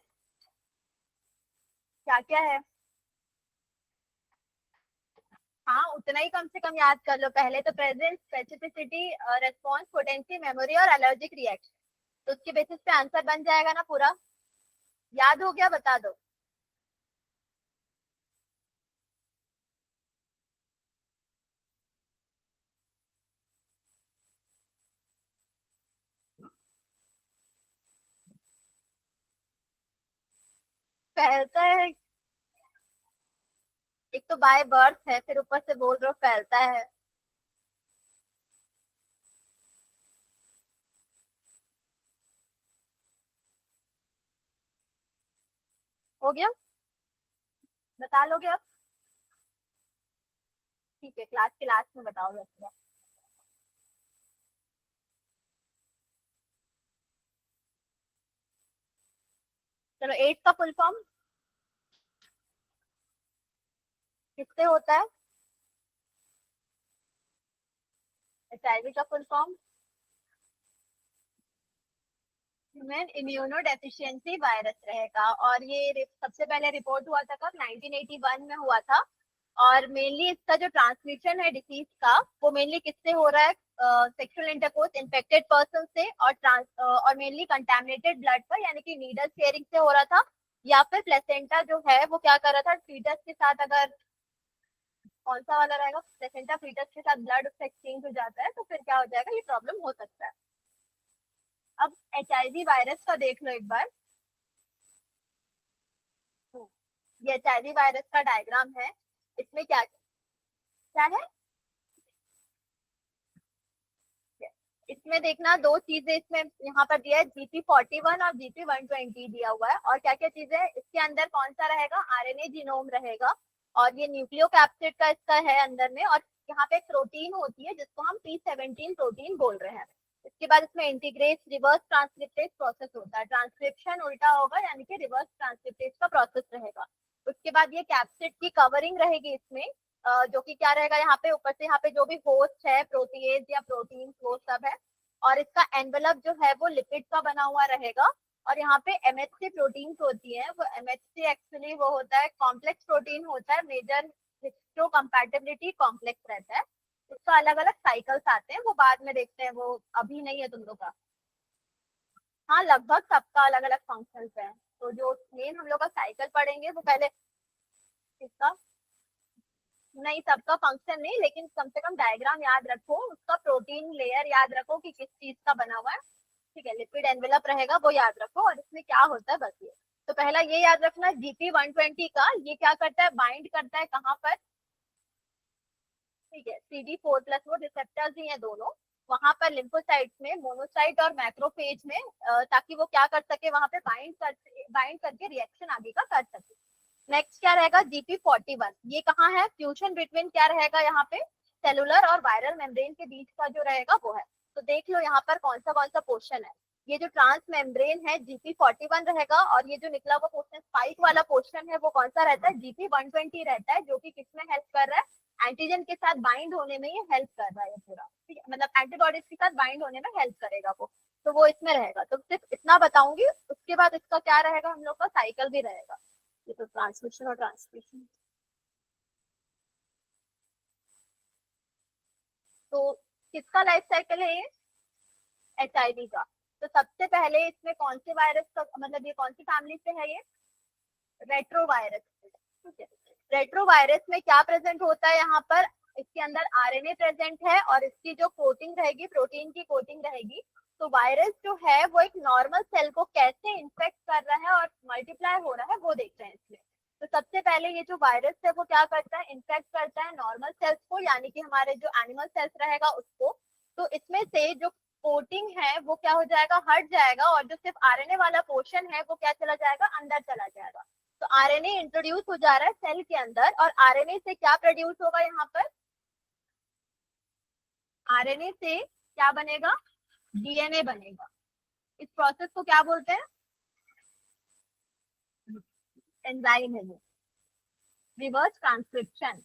क्या क्या है। हाँ उतना ही कम से कम याद कर लो, पहले तो presence, specificity, response, potency, memory और एलर्जिक रिएक्शन, तो उसके बेसिस पे आंसर बन जाएगा ना पूरा। याद हो गया, बता दो। फैलता है, एक तो बाय बर्थ है, फिर ऊपर से बोल रहे हो फैलता है। हो गया, बता लोगे अब। ठीक है, क्लास के लास्ट में बताओ बच्चा। चलो एट का फुल फॉर्म किससे होता है, HIV का full form human immuno deficiency virus रहेगा। और ये सबसे पहले रिपोर्ट हुआ था कब, 1981 में हुआ था। और मेनली इसका जो ट्रांसमिशन है डिसीज का वो मेनली किससे हो रहा है, सेक्सुअल इंटरकोर्स इन्फेक्टेड पर्सन से, और मेनली कंटेमिनेटेड ब्लड पर यानी कि नीडल शेयरिंग से हो रहा था, या फिर प्लेसेंटा जो है वो क्या कर रहा था फीटस के साथ, अगर कौन सा वाला रहेगा, प्लेसेंटा फीटस के साथ ब्लड एक्सचेंज हो जाता है तो फिर क्या हो जाएगा, ये प्रॉब्लम हो सकता है। अब HIV वायरस का देख लो एक बार। ये HIV वायरस का डायग्राम है। इसमें क्या क्या है, इसमें देखना दो चीजें इसमें यहाँ पर दिया है, GP41 और GP120 दिया हुआ है। और क्या क्या चीजें है इसके अंदर, कौन सा रहेगा, RNA जीनोम रहेगा, और ये न्यूक्लियोकैप्सिड का इसका है अंदर में, और यहाँ पे एक प्रोटीन होती है जिसको हम P17 प्रोटीन बोल रहे हैं। इसके बाद इसमें इंटीग्रेस रिवर्स ट्रांसक्रिप्टेज प्रोसेस होता है, ट्रांसक्रिप्शन उल्टा होगा यानी कि रिवर्स ट्रांसक्रिप्टेज का प्रोसेस रहेगा। उसके बाद ये कैप्सिड की कवरिंग रहेगी इसमें, जो कि क्या रहेगा, यहाँ पे ऊपर से यहाँ पे जो भी होस्ट है प्रोटीएज या प्रोटीन वो सब है, और इसका एनवेलप जो है वो लिपिड का बना हुआ रहेगा। और यहाँ पे MHC प्रोटीन होती है, वो MHC एक्चुअली वो होता है कॉम्प्लेक्स प्रोटीन होता है, मेजर हिस्टो कंपैटिबिलिटी कॉम्प्लेक्स रहता है। उसका अलग अलग साइकिल्स आते हैं, वो बाद में देखते हैं, वो अभी नहीं है तुम लोग का। हाँ लगभग सबका अलग अलग फंक्शन है, तो जो मेन हम लोग का साइकिल पढ़ेंगे वो पहले इसका, नहीं सबका फंक्शन नहीं, लेकिन कम से कम डायग्राम याद रखो, उसका प्रोटीन लेयर याद रखो कि किस चीज का बना हुआ है। ठीक है, लिपिड एनवेलप रहेगा वो याद रखो, और इसमें क्या होता है बस ये। तो पहला ये याद रखना, GP120 का ये क्या करता है, बाइंड करता है कहाँ पर, ठीक है, CD4+ वो रिसेप्टर्स ही है दोनों, वहां पर लिम्फोसाइट्स में, मोनोसाइट और मैक्रोफेज में, ताकि वो क्या कर सके, वहां पे बाइंड करके रिएक्शन आगे का कर सके। नेक्स्ट क्या रहेगा, GP41, ये कहाँ है, फ्यूजन बिटवीन क्या रहेगा यहाँ पे, सेलुलर और वायरल मेम्ब्रेन के बीच का जो रहेगा वो है। तो देख लो यहाँ पर कौन सा पोर्शन है, ये जो ट्रांस मेम्ब्रेन है GP41 रहेगा, और ये जो निकला हुआ पोर्शन स्पाइक वाला पोर्शन है वो कौन सा रहता है, GP120 रहता है, जो कि किसमें हेल्प कर रहा है, एंटीजन के साथ बाइंड होने में ये हेल्प कर रहा है पूरा, ठीक है, मतलब एंटीबॉडीज के साथ बाइंड होने में हेल्प करेगा वो, तो वो इसमें रहेगा। तो सिर्फ इतना बताऊंगी, उसके बाद इसका क्या रहेगा, हम लोग का साइकिल भी रहेगा। ये तो ट्रांसमिशन और ट्रांसमिशन, तो किसका लाइफ साइकिल है ये, HIV का। तो सबसे पहले इसमें कौन से वायरस का, मतलब ये कौन सी फैमिली से है ये, रेट्रोवायरस, ठीक है। रेट्रोवायरस में क्या प्रेजेंट होता है यहाँ पर, इसके अंदर RNA प्रेजेंट है, और इसकी जो कोटिंग रहेगी, प्रोटीन की कोटिंग रहेगी। तो वायरस जो है वो एक नॉर्मल सेल को कैसे इन्फेक्ट कर रहा है और मल्टीप्लाई हो रहा है वो देखते हैं इसमें। तो सबसे पहले ये जो वायरस है वो क्या करता है, इन्फेक्ट करता है नॉर्मल सेल्स को, यानी कि हमारे जो एनिमल सेल्स रहेगा उसको। तो इसमें से जो कोटिंग है वो क्या हो जाएगा, हट जाएगा, और जो सिर्फ RNA वाला पोर्शन है वो क्या चला जाएगा, अंदर चला जाएगा। तो RNA इंट्रोड्यूस हो जा रहा है सेल के अंदर, और RNA से क्या प्रोड्यूस होगा यहाँ पर, RNA से क्या बनेगा, DNA बनेगा। इस प्रोसेस को क्या बोलते हैं, एंजाइम है, रिवर्स ट्रांसक्रिप्शन।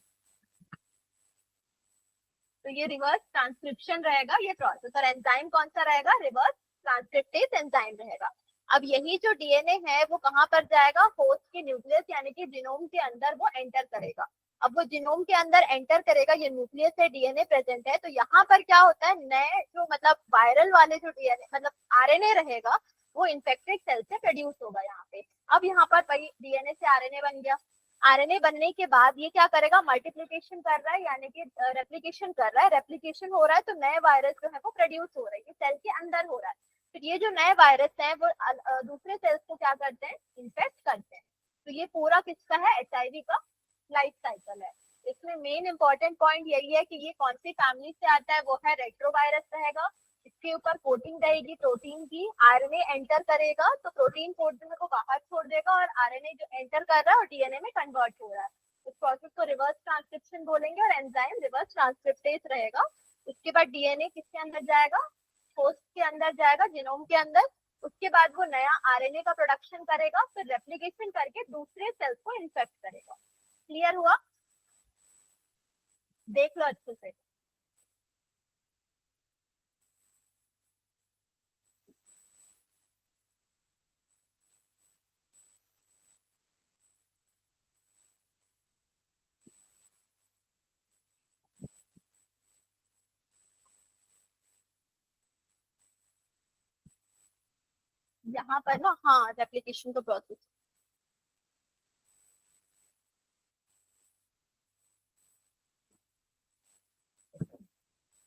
तो ये रिवर्स ट्रांसक्रिप्शन रहेगा ये प्रोसेस, और एंजाइम कौन सा रहेगा, रिवर्स ट्रांसक्रिप्टेज एंजाइम रहेगा। अब यही जो DNA है वो कहाँ पर जाएगा, होस्ट के न्यूक्लियस यानी कि जीनोम के अंदर वो एंटर करेगा। अब वो जीनोम के अंदर एंटर करेगा, ये न्यूक्लियस है, DNA प्रेजेंट है, तो यहाँ पर क्या होता है, नए जो मतलब वायरल वाले जो DNA मतलब RNA रहेगा वो इन्फेक्टेड सेल से प्रोड्यूस होगा यहाँ पे। अब यहाँ पर DNA से RNA बन गया, RNA बनने के बाद ये क्या करेगा, मल्टीप्लिकेशन कर रहा है, यानी कि रेप्लिकेशन कर रहा है, रेप्लिकेशन हो रहा है, तो नए वायरस जो है वो प्रोड्यूस हो रहे हैं, सेल के अंदर हो रहा है। फिर ये जो नए वायरस हैं वो दूसरे सेल्स को क्या करते हैं, इन्फेक्ट करते हैं। तो ये पूरा किसका है, HIV का लाइफ साइकिल है। इसमें मेन इंपॉर्टेंट पॉइंट यही है कि ये कौन सी फैमिली से आता है, वो है रेट्रोवायरस रहेगा। इसके ऊपर कोटिंग रहेगी प्रोटीन की, RNA एंटर करेगा तो प्रोटीन कोट जो है वो बाहर छोड़ देगा, और RNA जो एंटर कर रहा है और DNA में कन्वर्ट हो रहा है, उस प्रोसेस को रिवर्स ट्रांसक्रिप्शन बोलेंगे, और एंजाइम रिवर्स ट्रांसक्रिप्टेज रहेगा। उसके बाद DNA किसके अंदर जाएगा, होस्ट के अंदर जाएगा, जीनोम के अंदर। उसके बाद वो नया RNA का प्रोडक्शन करेगा, फिर रेप्लिकेशन करके दूसरे सेल्स को इन्फेक्ट करेगा। क्लियर हुआ, देख लो अच्छे से। यहाँ पर ना, हाँ, रेप्लिकेशन का प्रोसेस।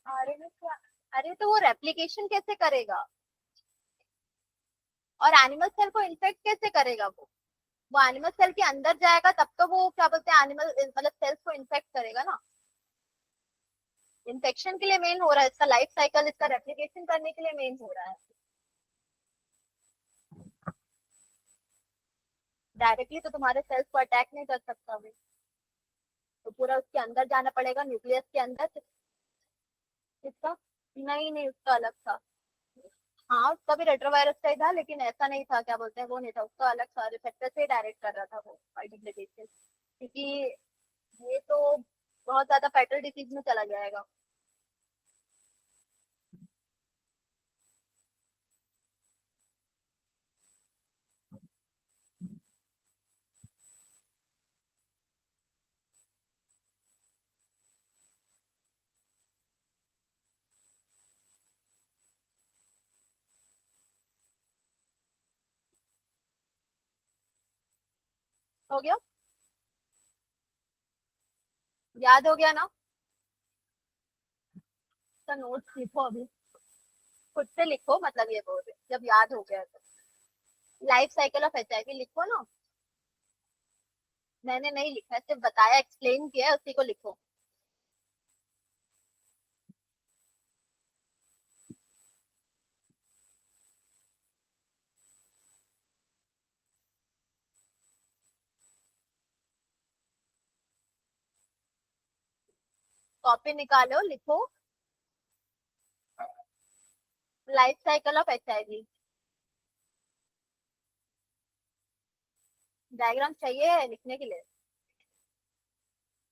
अरे मैं क्या, अरे तो वो रेप्लिकेशन कैसे करेगा, और एनिमल सेल को इन्फेक्ट कैसे करेगा वो एनिमल सेल के अंदर जाएगा तब तो वो क्या बोलते हैं एनिमल मतलब सेल्स को इन्फेक्ट करेगा ना। इन्फेक्शन के लिए मेन हो रहा है, इसका लाइफ साइकिल इसका रेप्लिकेशन करने के लिए मेन हो रहा है। डायरेक्टली तो तुम्हारे सेल्स को अटैक नहीं कर सकता वो, तो पूरा उसके अंदर जाना पड़ेगा, न्यूक्लियस के अंदर। इसका, नहीं नहीं, उसका अलग था। हाँ, उसका भी रेट्रोवायरस का ही था, लेकिन ऐसा नहीं था, क्या बोलते हैं, वो नहीं था, उसका अलग था, रिसेप्टर से डायरेक्ट कर रहा था वो मल्टीप्लिकेशन, क्योंकि ये तो बहुत ज्यादा फैटल डिसीज में चला जाएगा। हो गया, याद हो गया ना। तो नोट्स लिखो अभी, खुद से लिखो, मतलब ये बोल रहे जब याद हो गया तो। लाइफ साइकिल ऑफ एचआईवी लिखो ना। मैंने नहीं लिखा है, सिर्फ बताया, एक्सप्लेन किया है, उसी को लिखो। कॉपी निकालो, लिखो। Life cycle of HIV. Diagram चाहिए लिखने के लिए?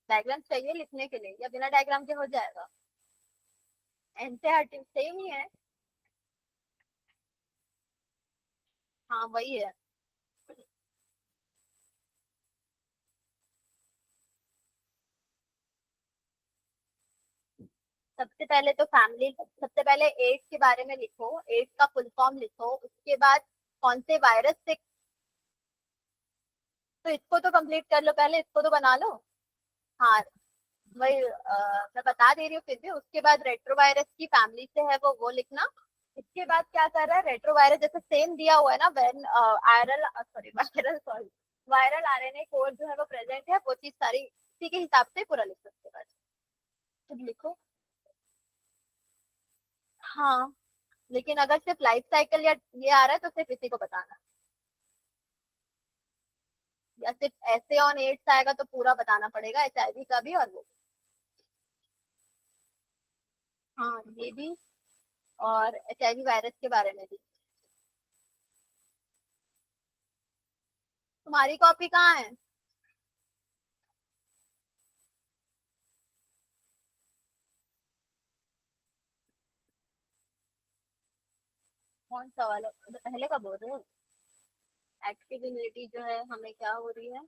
डायग्राम चाहिए लिखने के लिए, या बिना डायग्राम के हो जाएगा? एनसीईआरटी सेम ही है। हाँ वही है। सबसे पहले तो फैमिली, सबसे पहले एड्स के बारे में लिखो, एड्स का फुल फॉर्म लिखो, उसके बाद कौन से वायरस से। तो इसको तो कंप्लीट कर लो, पहले इसको तो बना लो। हाँ, वही मैं बता दे रही हूँ, फिर भी उसके बाद रेट्रोवायरस की फैमिली से है वो लिखना। इसके बाद क्या कर रहा है, रेट्रोवायरस जैसे सेम दिया हुआ है ना, when viral sorry viral sorry viral RNA code जो है वो प्रेजेंट है, वो चीज सारी इसी के हिसाब से पूरा लिखो उसके बाद। खुद लिखो। हाँ, लेकिन अगर सिर्फ लाइफ साइकिल या ये आ रहा है तो सिर्फ इसी को बताना, या सिर्फ ऐसे ऑन एड्स आएगा तो पूरा बताना पड़ेगा, एचआईवी का भी और वो। हाँ, ये भी, और एचआईवी वायरस के बारे में भी। तुम्हारी कॉपी कहाँ है? कौन सा वाला पहले का बोल रहे हो? एक्टिव इम्यूनिटी जो है हमें क्या हो रही है,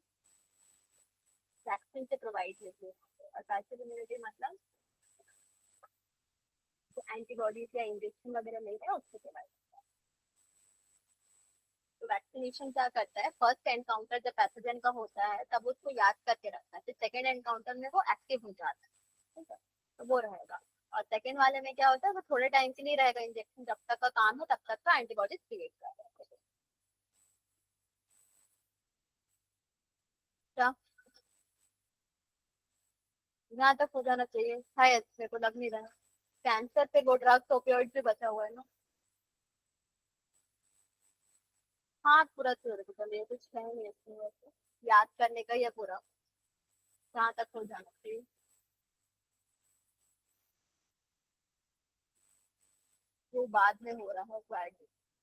वैक्सीन से प्रोवाइड होती है, और पैसिव इम्यूनिटी मतलब एंटीबॉडीज या इंजेक्शन वगैरह ले रहे हैं उससे प्रोवाइड। तो वैक्सीनेशन क्या करता है, फर्स्ट एनकाउंटर जब पैथोजन का होता है तब उसको याद करके रखता है, फिर सेकेंड एनकाउंटर में वो एक्टिव हो जाता है। ठीक है, तो वो रहेगा। और सेकेंड वाले में क्या होता है, वो थोड़े टाइम के लिए रहेगा, इंजेक्शन जब तक का काम है तब तक का एंटीबॉडीज क्रिएट कर रहा है। क्या, यहाँ तक हो जाना चाहिए, शायद मेरे को लग नहीं रहा है। कैंसर पे वो ड्रग्स ओपियोइड भी बचा हुआ है ना। हाँ, पूरा थ्योरेटिकल, ये कुछ है नहीं इसमें वैसे, याद करने का ही है पूरा, जहाँ तक हो जाना चाहिए। वो बाद में हो रहा है एक्वायर्ड,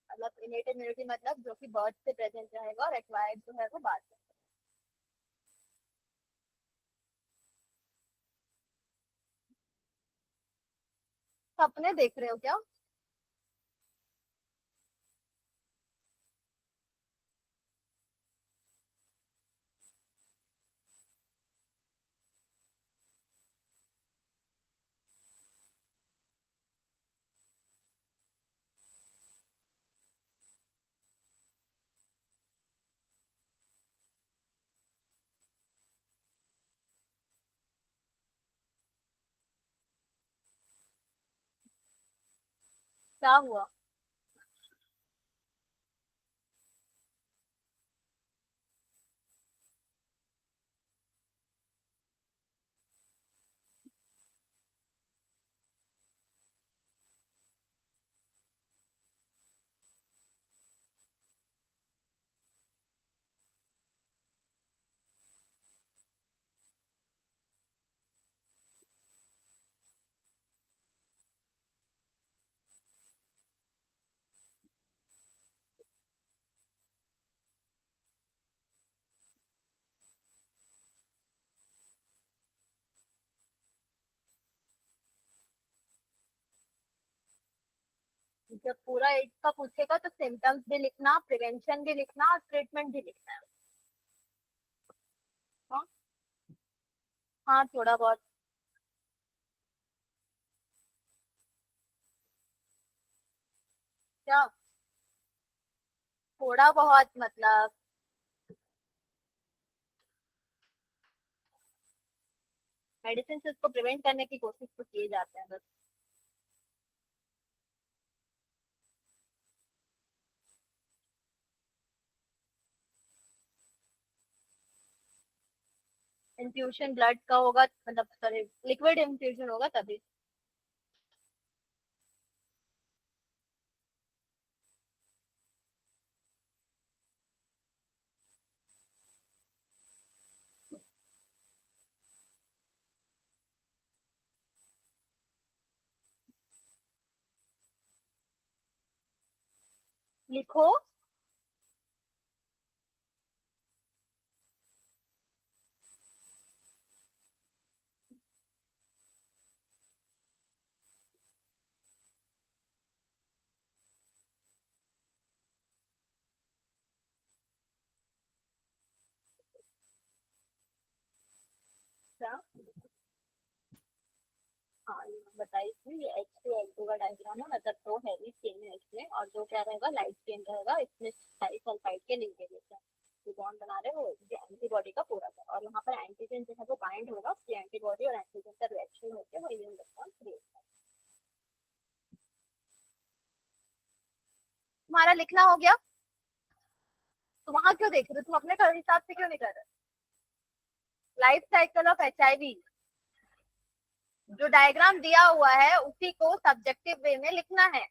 मतलब इनेट इम्यूनिटी मतलब जो कि बर्थ से प्रेजेंट रहेगा, और एक्वायर्ड जो है वो बाद में। सपने देख रहे हो क्या? क्या हुआ? जब पूरा एड्स का पूछेगा तो सिम्टम्स भी लिखना, प्रिवेंशन भी लिखना और ट्रीटमेंट भी लिखना है। हाँ, हाँ थोड़ा बहुत। क्या? थोड़ा बहुत मतलब मेडिसिन से उसको प्रिवेंट करने की कोशिश तो किए जाते हैं बस। इन्फ्यूशन ब्लड का होगा, मतलब सॉरी लिक्विड इन्फ्यूजन होगा तभी। लिखो। क्या? हाँ ये बताइए इसमें, ये एच टू एल टू का डायग्राम है, मतलब दो हैवी चेन है इसमें, और जो क्या रहेगा लाइट चेन रहेगा, इसमें डाइसल्फाइड के लिंकेज है, जो बॉन्ड बना रहे हो ये एंटीबॉडी का पूरा है, और यहाँ पर एंटीजन जो है वो बाइंड होगा, ये एंटीबॉडी और एंटीजन का रिएक्शन होकर वो इम्यून रिस्पॉन्स क्रिएट करेगा। तुम्हारा लिखना हो गया? तो वहां क्यों देख रहे हो? तुम अपने हिसाब से क्यों नहीं कर रहे? लाइफ साइकिल ऑफ एचआईवी, जो डायग्राम दिया हुआ है उसी को सब्जेक्टिव वे में लिखना है।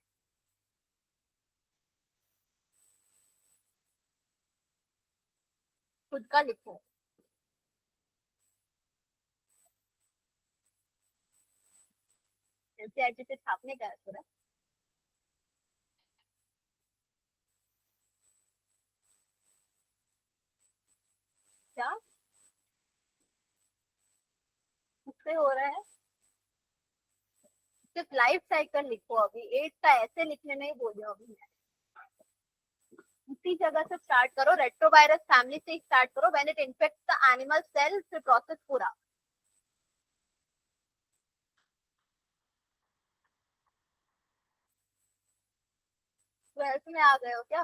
खुद का लिखो। एनसीईआरटी से छापने का है पूरा। क्या उससे हो रहा है? सिर्फ लाइफ साइकिल लिखो, अभी एड्स का ऐसे लिखने नहीं बोल रही हूँ अभी मैं। उसी जगह से स्टार्ट करो, रेट्रोवायरस फैमिली से स्टार्ट करो, when it infects the animal cell, फिर प्रोसेस पूरा। ट्वेल्थ में आ गए हो क्या?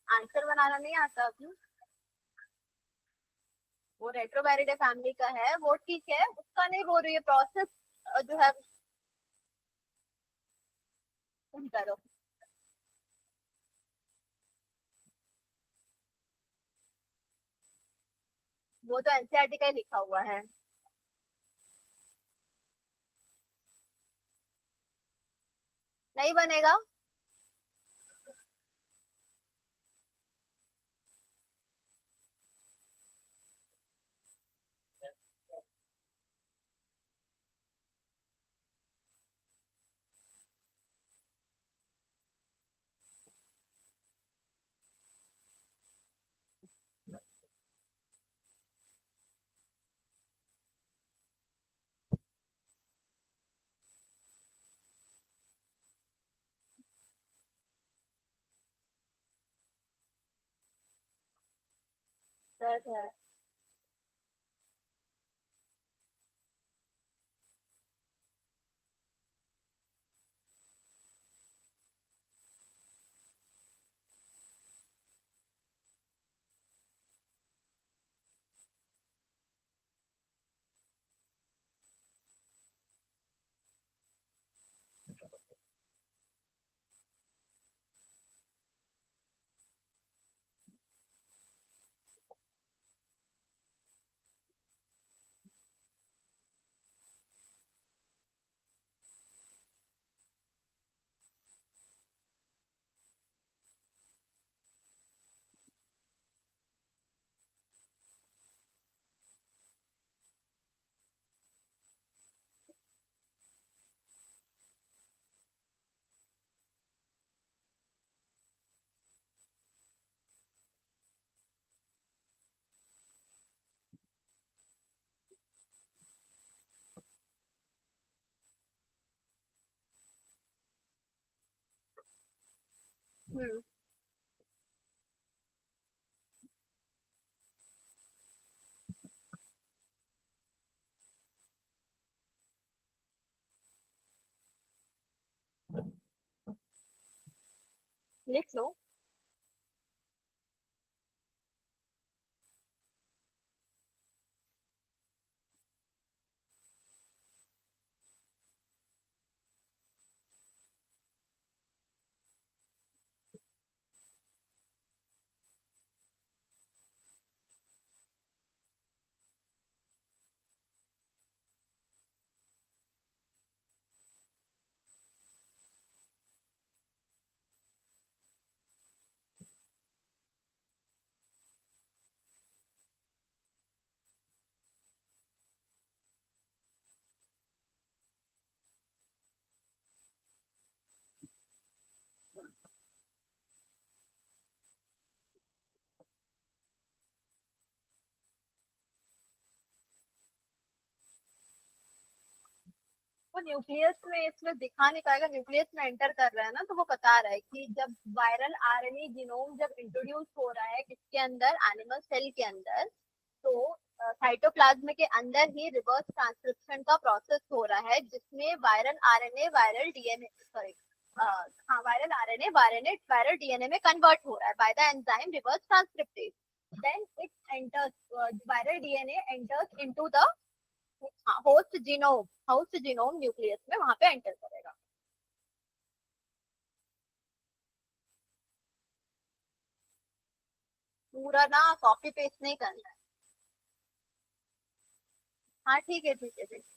आंसर बनाना नहीं आता अभी? वो रेट्रोवायरिडे फैमिली का है, वो ठीक है, उसका नहीं बोल रही है, प्रोसेस जो है तुम करो। वो तो एनसीईआरटी का ही लिखा हुआ है। नहीं बनेगा। दर्द है। हम्म। लिख लो। वो न्यूक्लियस में इसमें दिखा नहीं पाएगा, न्यूक्लियस में एंटर कर रहा है ना, तो वो बता रहा है कि जब वायरल आरएनए जीनोम जब इंट्रोड्यूस हो रहा है किसके अंदर, एनिमल सेल के अंदर, तो साइटोप्लाज्म के अंदर ही रिवर्स ट्रांसक्रिप्शन का प्रोसेस हो रहा है, जिसमें viral RNA viral DNA, sorry, हाँ, वायरल आरएनए वायरल डीएनए में कन्वर्ट हो रहा है by the enzyme reverse transcriptase. Then it enters, viral DNA enters into the host genome nucleus में वहां पे एंटर करेगा। पूरा ना कॉपी पेस्ट नहीं करना है। हाँ ठीक है, ठीक है, ठीक है।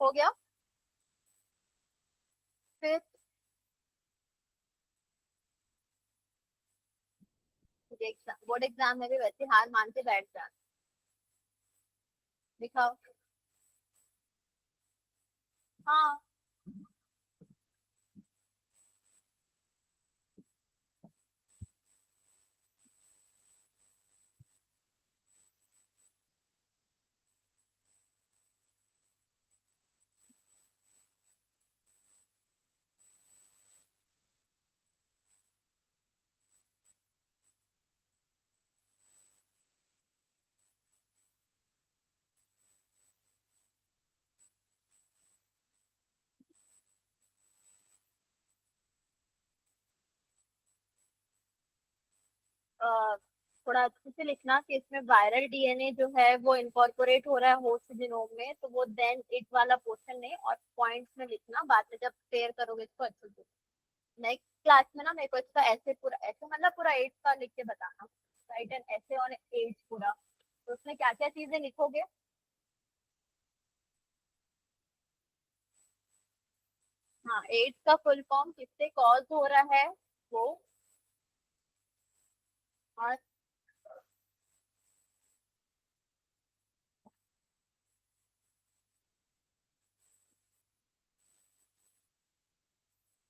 हो गया। फिर बोर्ड एग्जाम में भी वैसे हार मान के बैठ जाना। दिखाओ। हाँ। अ, थोड़ा अच्छे से लिखना कि इसमें वायरल डीएनए जो है वो इनकॉर्पोरेट हो रहा है होस्ट जीनोम में, तो वो देन इट वाला पोर्शन नहीं, और पॉइंट्स में लिखना, बाद में जब शेयर करोगे इसको अच्छे से। नेक्स्ट क्लास में ना मेरे को इसका ऐसे पूरा, ऐसे मतलब पूरा एज का लिख के बताना, राइट एन ऐसे ऑन एज पूरा, तो उसमें क्या क्या चीजें लिखोगे। हाँ, एड्स का फुल फॉर्म किससे कॉज हो रहा है वो, और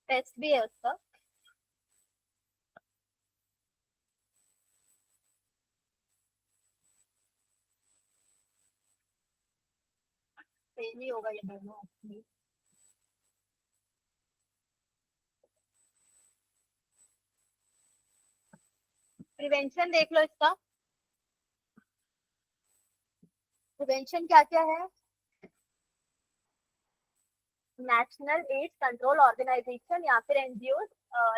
टेस्ट भी है उसका। सेम ही होगा ये दोनों actually। प्रिवेंशन देख लो इसका। प्रिवेंशन क्या क्या है? नेशनल एड्स कंट्रोल ऑर्गेनाइजेशन या फिर एनजीओ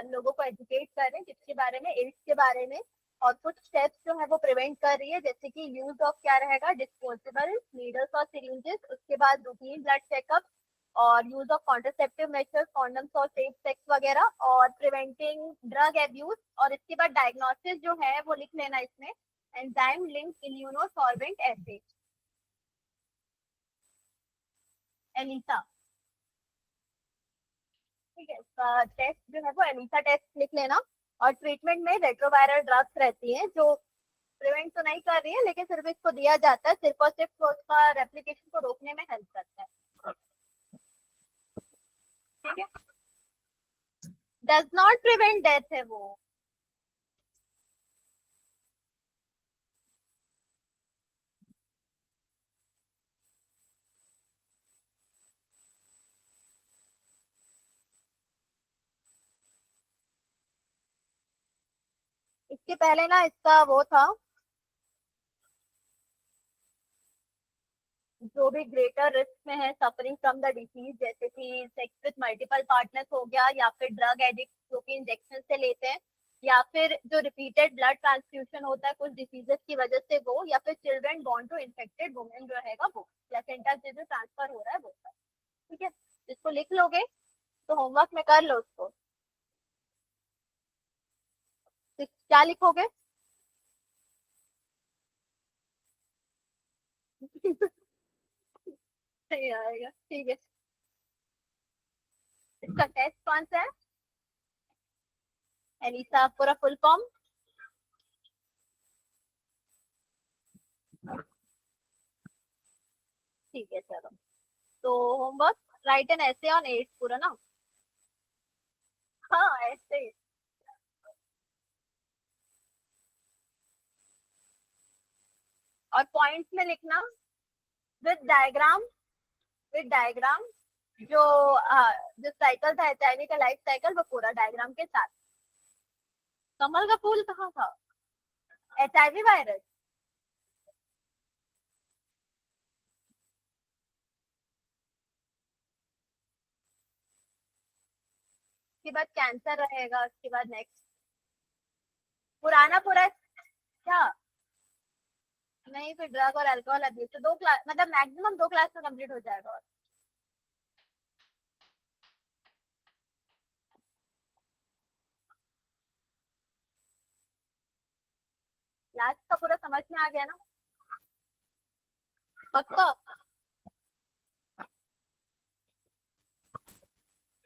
लोगों को एजुकेट कर रहे हैं किसके बारे में, एड्स के बारे में। और कुछ स्टेप्स जो है वो प्रिवेंट कर रही है, जैसे कि यूज ऑफ क्या रहेगा, डिस्पोजेबल नीडल्स और सिरिंजेस, उसके बाद रूटीन ब्लड चेकअप और use of contraceptive measures, condoms और सेफ सेक्स वगैरह, और प्रिवेंटिंग ड्रग एब्यूज। और इसके बाद डायग्नोसिस जो है वो लिख लेना इसमें, enzyme link immunosorbent acid, ELISA. ठीक है, इसका टेस्ट जो है वो एलिसा टेस्ट लिख लेना। और ट्रीटमेंट में रेट्रोवायरल ड्रग्स रहती हैं जो प्रिवेंट तो नहीं कर रही है, लेकिन सिर्फ इसको दिया जाता है, सिर्फ और सिर्फ उसका रेप्लिकेशन को रोकने में हेल्प करता है। ठीक है, डज नॉट प्रिवेंट डेथ है वो। इसके पहले ना इसका वो था, जो भी ग्रेटर रिस्क में है सफरिंग फ्रॉम द डिसीज, जैसे कि सेक्स विद मल्टीपल पार्टनर्स हो गया, या फिर ड्रग एडिक्ट जो कि इंजेक्शन से लेते हैं, या फिर जो रिपीटेड ब्लड ट्रांसफ्यूजन होता है कुछ डिसीजेस की वजह से वो, या फिर children born to infected women जो रहेगा वो, प्लेसेंटा से जो ट्रांसफर हो रहा है वो सब। ठीक है, इसको लिख लोगे तो होमवर्क में कर लो उसको। तो क्या लिखोगे? सही आएगा, ठीक है। इसका टेस्ट कौन सा है? एलिसा पूरा फुल फॉर्म? ठीक है चलो, तो होमवर्क, राइट एन ऐसे ऑन एड्स पूरा ना। हाँ ऐसे। और पॉइंट्स में लिखना विद डायग्राम, विद डायग्राम। जो जो साइकिल था एचआईवी का लाइफ साइकिल, वो पूरा डायग्राम के साथ। कमल का फूल कहाँ था? एचआईवी वायरस के बाद कैंसर रहेगा, उसके बाद नेक्स्ट पुराना पूरा क्या? नहीं, फिर ड्रग और अल्कोहल अब्यूज तो 2 क्लास, मतलब मैक्सिमम 2 क्लास में कंप्लीट हो जाएगा। और लास्ट का पूरा समझ में आ गया ना? पक्का?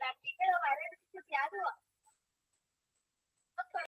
प्रैक्टिकल हमारे कुछ याद हुआ?